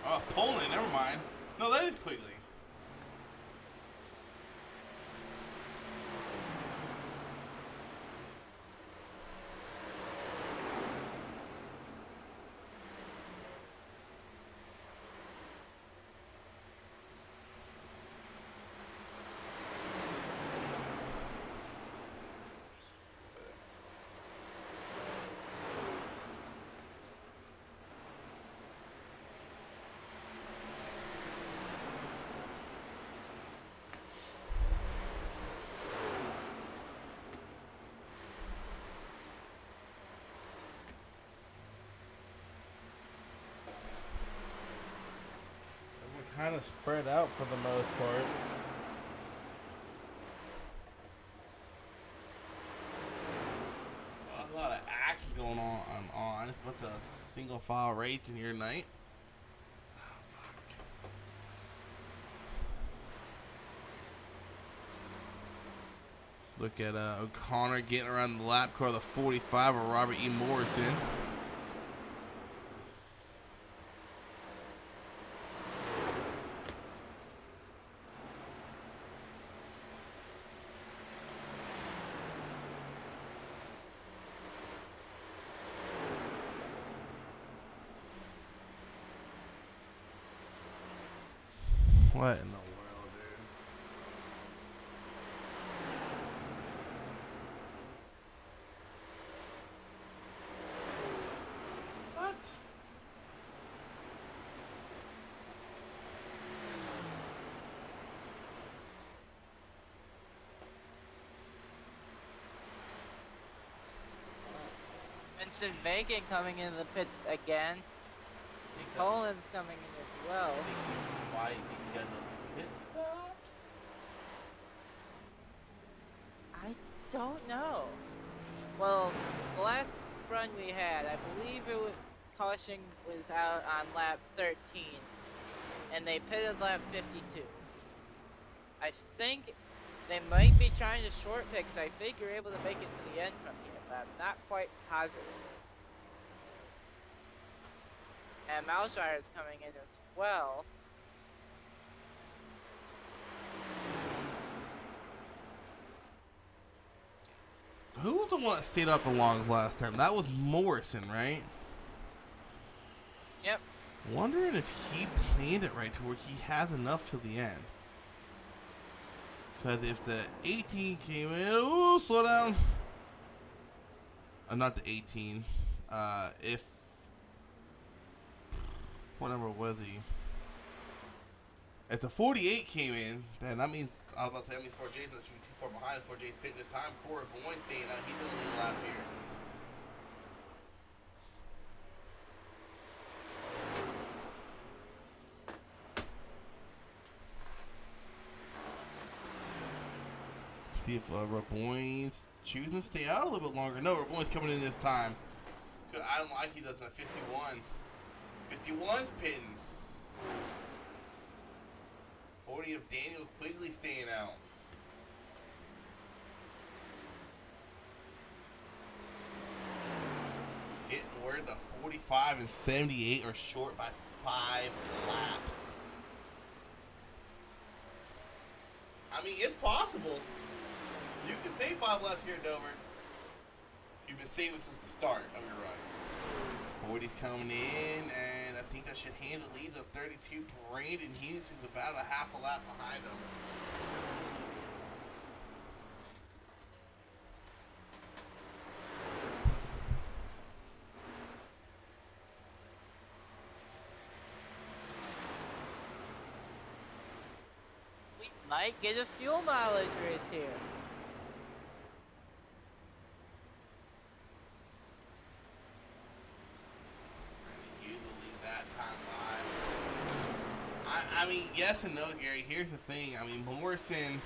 Oh, Poland, never mind. No, that is Quigley. Kind of spread out for the most part. A lot of action going on. It's a bunch of single file racing here tonight. Oh, fuck. Look at O'Connor getting around the lap car, the 45 of Robert E. Morrison. What in the world, dude? What? Vincent Bacon coming into the pits again. Poland's coming in as well. I think he might be scheduling pit stops. I don't know. Well, the last run we had, I believe caution was out on lap 13, and they pitted lap 52. I think they might be trying to short pit because I think you're able to make it to the end from here, but I'm not quite positive. And Malshire is coming in as well. Who was the one that stayed out the longs last time? That was Morrison, right? Yep. Wondering if he planned it right to where he has enough till the end. Because if the 18 came in, ooh, slow down. Not the 18. If what number was he? If the 48 came in, then that means I was about to say that means 4J's should be too far behind. 4J's pitting this time. Corey Boyne's staying out. He's in the lead lap here. See if Raboyne's choosing to stay out a little bit longer. No, Raboyne's coming in this time. So I don't like he does in a 51. 51's pitting. 40 of Daniel Quigley staying out. Getting where the 45 and 78 are short by 5 laps. I mean, it's possible. You can save 5 laps here at Dover. You've been saving since the start of your run. 40's coming in, and I think that should handily the 32 Brandon Hughes, who's about a half a lap behind him. We might get a fuel mileage race here. I mean, yes and no, Gary. Here's the thing. I mean, Morrison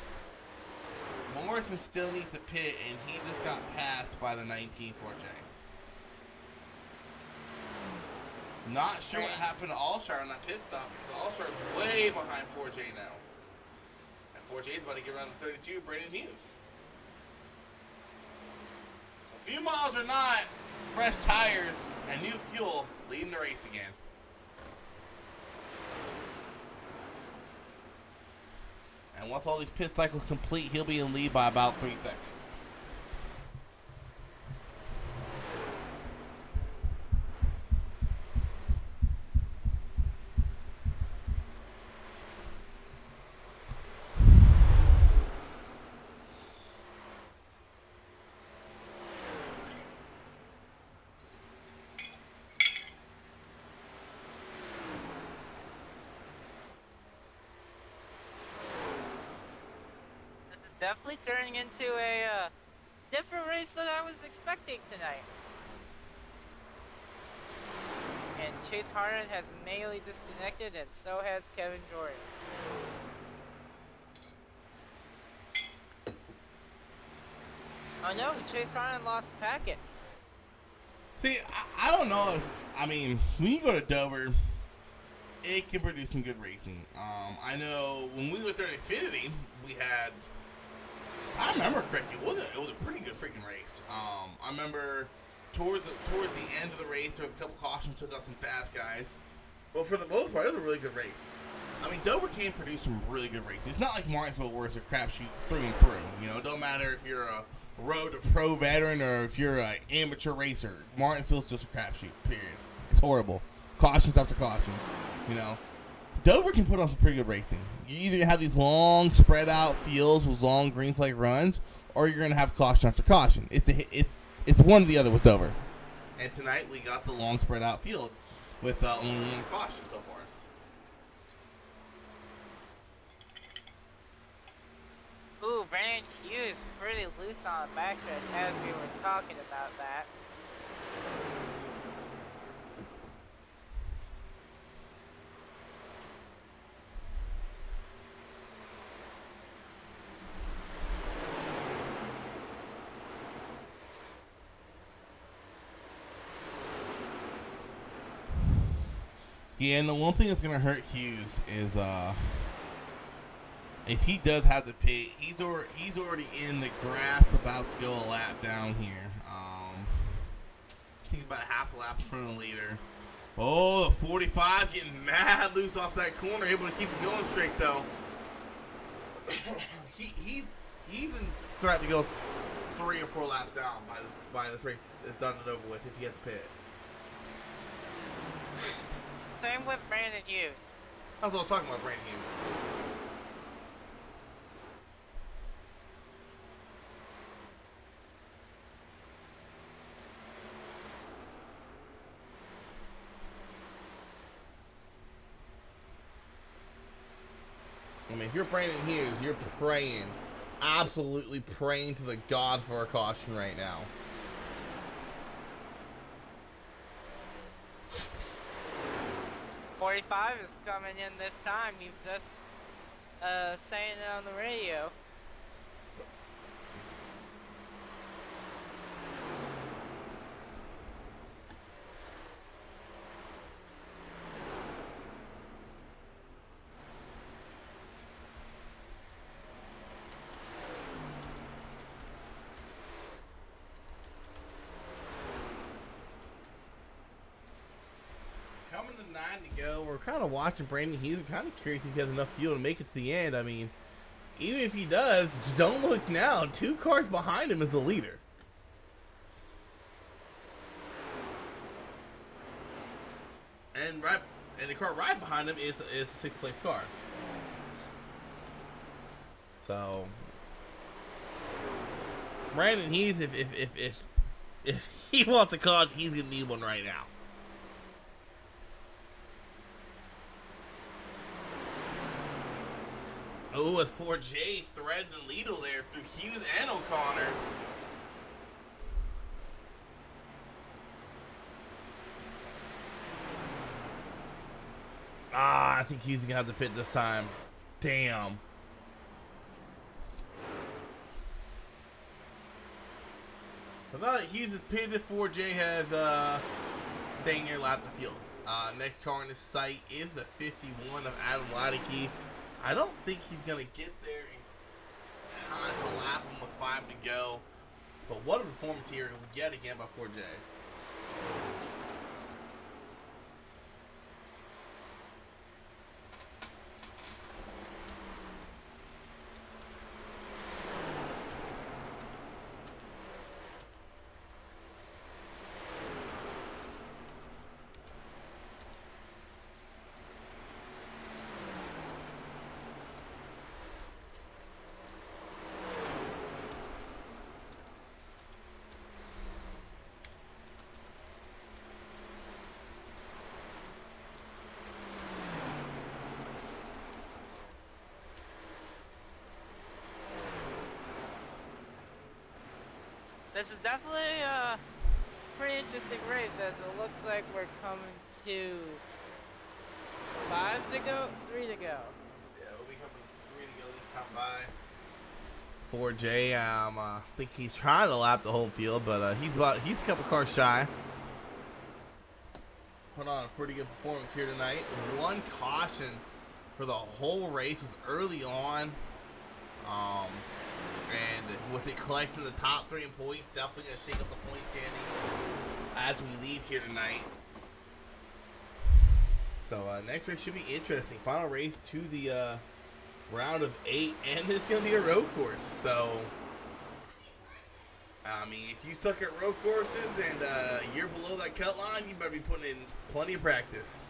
still needs to pit, and he just got passed by the 19 4J. Not sure what happened to Ulster on that pit stop, because Ulster is way behind 4J now. And 4J is about to get around the 32, Brandon Hughes. A few miles or not, fresh tires and new fuel leading the race again. And once all these pit cycles complete, he'll be in lead by about 3 seconds. Definitely turning into a different race than I was expecting tonight. And Chase Harden has mainly disconnected, and so has Kevin Jordan. Oh no, Chase Harden lost packets. See, I don't know if, I mean, when you go to Dover, it can produce some good racing. I know when we went there in Xfinity, we had, I remember correctly, it was a pretty good freaking race. I remember towards the end of the race, there was a couple cautions, took out some fast guys. But for the most part, it was a really good race. I mean, Dover can produce some really good races. It's not like Martinsville where it's a crapshoot through and through. You know, it don't matter if you're a road to pro veteran or if you're an amateur racer. Martinsville's just a crapshoot, period. It's horrible. Cautions after cautions, you know. Dover can put on some pretty good racing. You either have these long, spread out fields with long green flag runs, or you're going to have caution after caution. It's one or the other with Dover. And tonight we got the long, spread out field with only one caution so far. Ooh, Brandon Hughes pretty loose on the backstretch as we were talking about that. Yeah, and the one thing that's going to hurt Hughes is if he does have to pit, he's already in the grass about to go a lap down here. I think he's about a half a lap in front of the leader. Oh, the 45 getting mad loose off that corner, able to keep it going straight though. He's even tried to go 3 or 4 laps down by this race is done and over with if he has to pit. Same with Brandon Hughes. That's what I'm talking about, Brandon Hughes. I mean, if you're Brandon Hughes, you're praying, absolutely praying to the gods for a caution right now. .45 is coming in this time. He was just saying it on the radio. Coming to 9 to go, we're kind of watching Brandon Hughes. I'm kind of curious if he has enough fuel to make it to the end. I mean, even if he does, don't look now. 2 cars behind him is the leader. And the car right behind him is a 6th place car. So Brandon Heath, if he wants a caution, he's gonna need one right now. Oh, it's 4J threading the needle there through Hughes and O'Connor. I think Hughes is gonna have to pit this time. Damn. So now that Hughes is pitted, 4J has dang near lapped the field. Next car in his sight is the 51 of Adam Ladeke. I don't think he's gonna get there in time to lap him with 5 to go. But what a performance here yet again by 4J. This is definitely a pretty interesting race, as it looks like we're coming to 5 to go, 3 to go. Yeah, we'll be coming 3 to go this time by. 4J, I think he's trying to lap the whole field, but he's a couple cars shy. Put on a pretty good performance here tonight. 1 caution for the whole race was early on. And with it collecting the top 3 in points, definitely going to shake up the point standings as we leave here tonight. So next race should be interesting. Final race to the round of 8, and it's going to be a road course. So, I mean, if you suck at road courses and you're below that cut line, you better be putting in plenty of practice.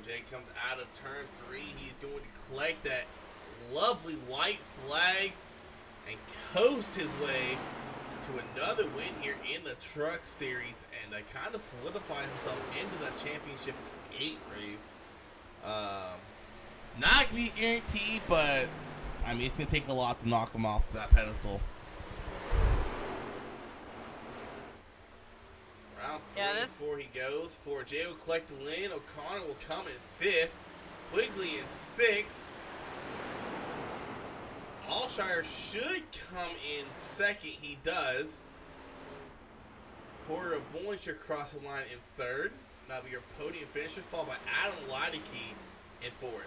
Jay comes out of turn 3. He's going to collect that lovely white flag and coast his way to another win here in the Truck Series and kind of solidify himself into that Championship 8 race. Not going to be guaranteed, but I mean, it's going to take a lot to knock him off that pedestal. Round 3 before he goes. 4J will collect the win. O'Connor will come in 5th. Quigley in 6th. Alshire should come in 2nd. He does. Porter of Boyne should cross the line in 3rd. That'll be your podium finishers, followed by Adam Leideke in 4th.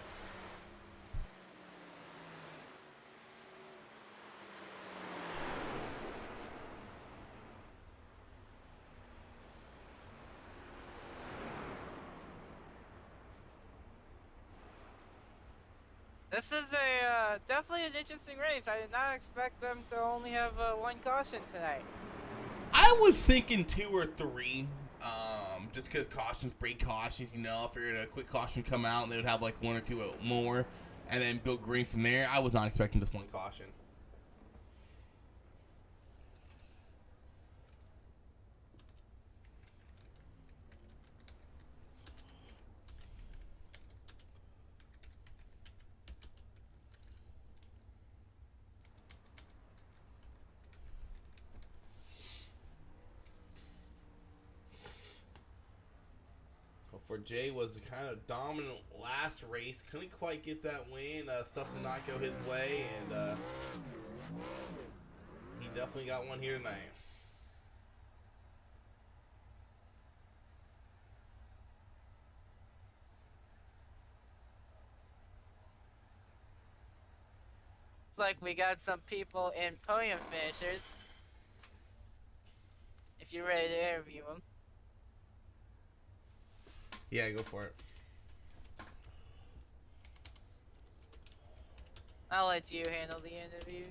This is a definitely an interesting race. I did not expect them to only have 1 caution tonight. I was thinking 2 or 3, just because cautions break cautions. You know, if you're in a quick caution come out, and they would have like 1 or 2 more, and then build green from there. I was not expecting this 1 caution. For Jay was kind of dominant last race. Couldn't quite get that win. Stuff did not go his way, and he definitely got one here tonight. It's like we got some people in podium finishers. If you're ready to interview them. Yeah, go for it. I'll let you handle the interviews.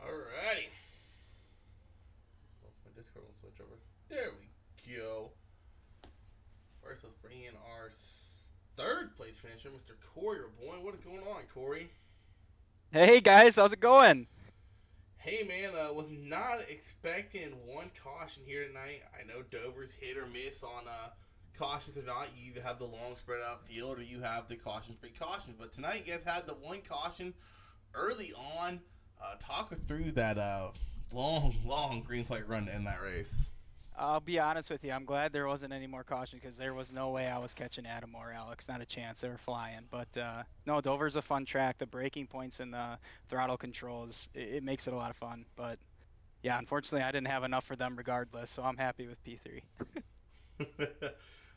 Alrighty. Oh, my Discord will switch over. There we go. First, let's bring in our third place finisher, Mr. Corey Boy. What is going on, Corey? Hey guys, how's it going? Hey man, was not expecting one caution here tonight. I know Dover's hit or miss on cautions or not. You either have the long spread out field or you have the cautions precautions. But tonight you guys had the one caution early on. Talk us through that long green flag run to end that race. I'll be honest with you, I'm glad there wasn't any more caution because there was no way I was catching Adam or Alex. Not a chance. They were flying. But no, Dover's a fun track. The braking points and the throttle controls, it makes it a lot of fun. But yeah, unfortunately, I didn't have enough for them regardless, so I'm happy with P3.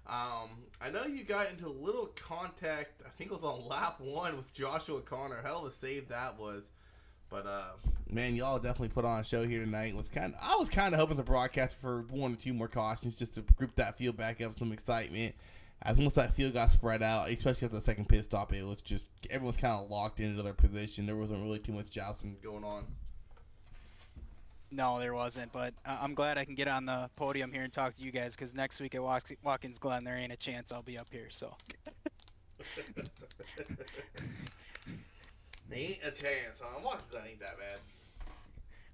I know you got into a little contact, I think it was on lap 1 with Joshua Connor. Hell of a save that was. But man, y'all definitely put on a show here tonight. I was kind of hoping the broadcast for 1 or 2 more cautions just to group that field back up, some excitement. As once that field got spread out, especially after the second pit stop, it was just everyone's kind of locked into their position. There wasn't really too much jousting going on. No, there wasn't. But I'm glad I can get on the podium here and talk to you guys because next week at Watkins Glen, there ain't a chance I'll be up here. So. Ain't a chance, huh? Washington ain't that bad.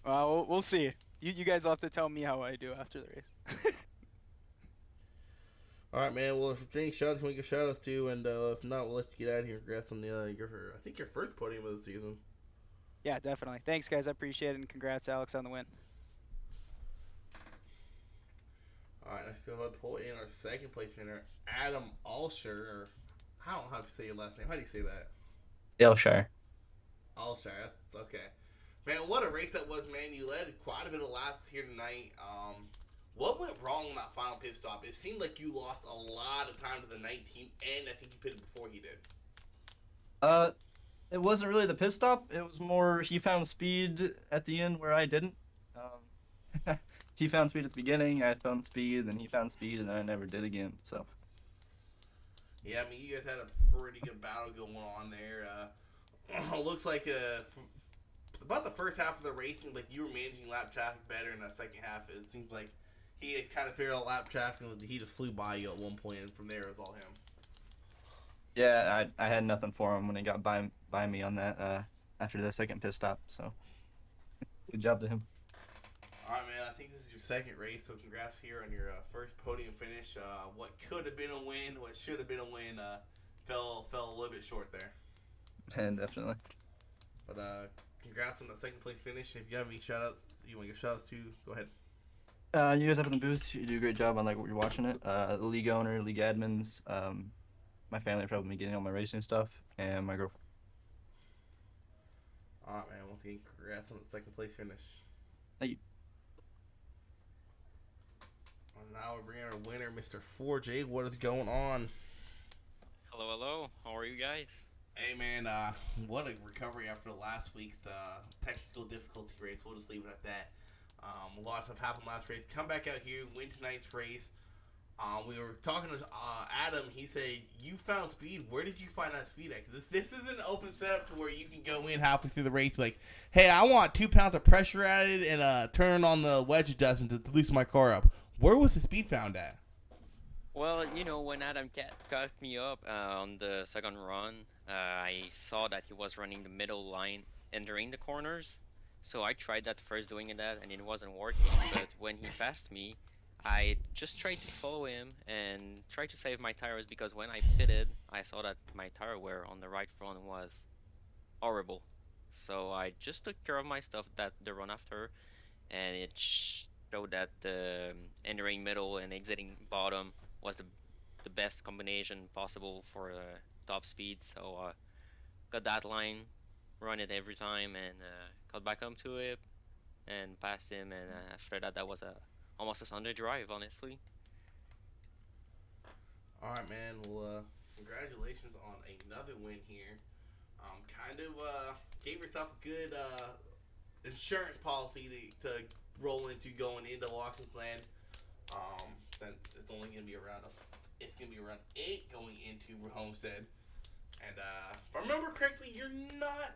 Well, we'll see. You guys will have to tell me how I do after the race. All right, man. Well, if any shout outs, we can give shout outs to, and if not, we'll let you get out of here. Congrats on your first podium of the season. Yeah, definitely. Thanks, guys. I appreciate it, and congrats, Alex, on the win. All right, next we'll pull in our second place winner, Adam Ulster. I don't know how to say your last name. How do you say that? Ulster. Ulster. That's okay. Man, what a race that was, man. You led quite a bit of laps here tonight. What went wrong on that final pit stop? It seemed like you lost a lot of time to the 19, and I think you pitted before he did. It wasn't really the pit stop. It was more he found speed at the end where I didn't. He found speed at the beginning, I found speed, then he found speed, and I never did again. So. Yeah, I mean, you guys had a pretty good battle going on there. Looks like about the first half of the racing, like you were managing lap traffic better. In that second half, it seems like he had kind of figured out lap traffic, and he just flew by you at one point, and from there it was all him. Yeah, I had nothing for him when he got by me on that after the second pit stop. So, good job to him. All right, man. I think this is your second race, so congrats here on your first podium finish. What could have been a win, what should have been a win, fell a little bit short there. And definitely. But congrats on the second place finish. If you have any shout outs you want to give shout outs to, go ahead. You guys up in the booth, you do a great job on what you're watching it. The league owner, league admins, my family probably been getting all my racing stuff, and my girlfriend. All right, man. Once again, congrats on the second place finish. Thank you. And now we're bringing our winner, Mr. 4J. What is going on? Hello. How are you guys? Hey, man. What a recovery after last week's technical difficulty race. We'll just leave it at that. A lot of stuff happened last race. Come back out here, win tonight's race. We were talking to Adam. He said, you found speed. Where did you find that speed at? Because this isn't an open setup to where you can go in halfway through the race like, hey, I want 2 pounds of pressure added and turn on the wedge adjustment to loosen my car up. Where was the speed found at? Well, when Adam cut me up on the second run, I saw that he was running the middle line entering the corners. So I tried that first doing that, and it wasn't working. But when he passed me, I just tried to follow him and try to save my tires, because when I pitted, I saw that my tire wear on the right front was horrible. So I just took care of my stuff the run after, and it showed that the entering middle and exiting bottom was the best combination possible for top speed. So got that line, run it every time, and got back onto it and passed him. And after that was almost a Sunday drive, honestly. All right, man. Well, congratulations on another win here. Kind of gave yourself a good insurance policy to roll into going into Watkins Glen. Since it's only gonna be around 8 going into Homestead. And if I remember correctly, you're not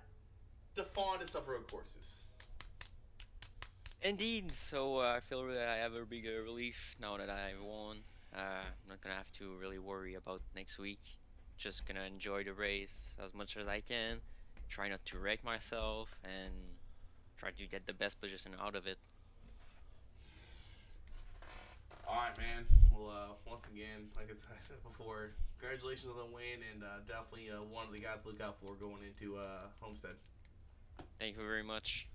the fondest of road courses. Indeed, so I feel that I have a bigger relief now that I won. I'm not gonna have to really worry about next week. Just gonna enjoy the race as much as I can. Try not to wreck myself and try to get the best position out of it. Alright, man. Well, once again, like I said before, congratulations on the win, and definitely one of the guys to look out for going into Homestead. Thank you very much.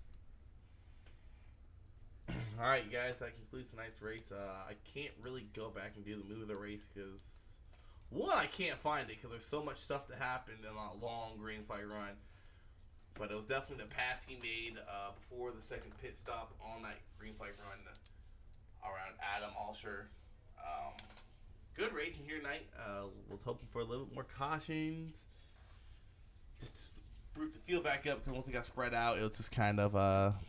Alright, you guys, that concludes tonight's race. I can't really go back and do the move of the race because, one, I can't find it because there's so much stuff that happened in a long green flag run. But it was definitely the pass he made before the second pit stop on that green flag run around Adam Ulster. Good racing here tonight. Was hoping for a little bit more cautions. Just brute the field back up because once it got spread out, it was just kind of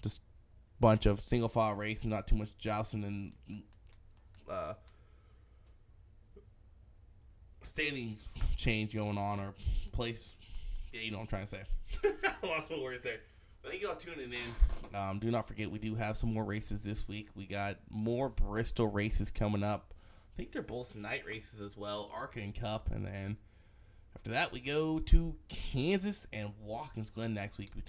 just bunch of single file racing, not too much jousting and standings change going on or place. Yeah, you know what I'm trying to say. I lost my words there. Thank you all tuning in. Do not forget we do have some more races this week. We got more Bristol races coming up. I think they're both night races as well, Arca and Cup, and then after that we go to Kansas and Watkins Glen next week between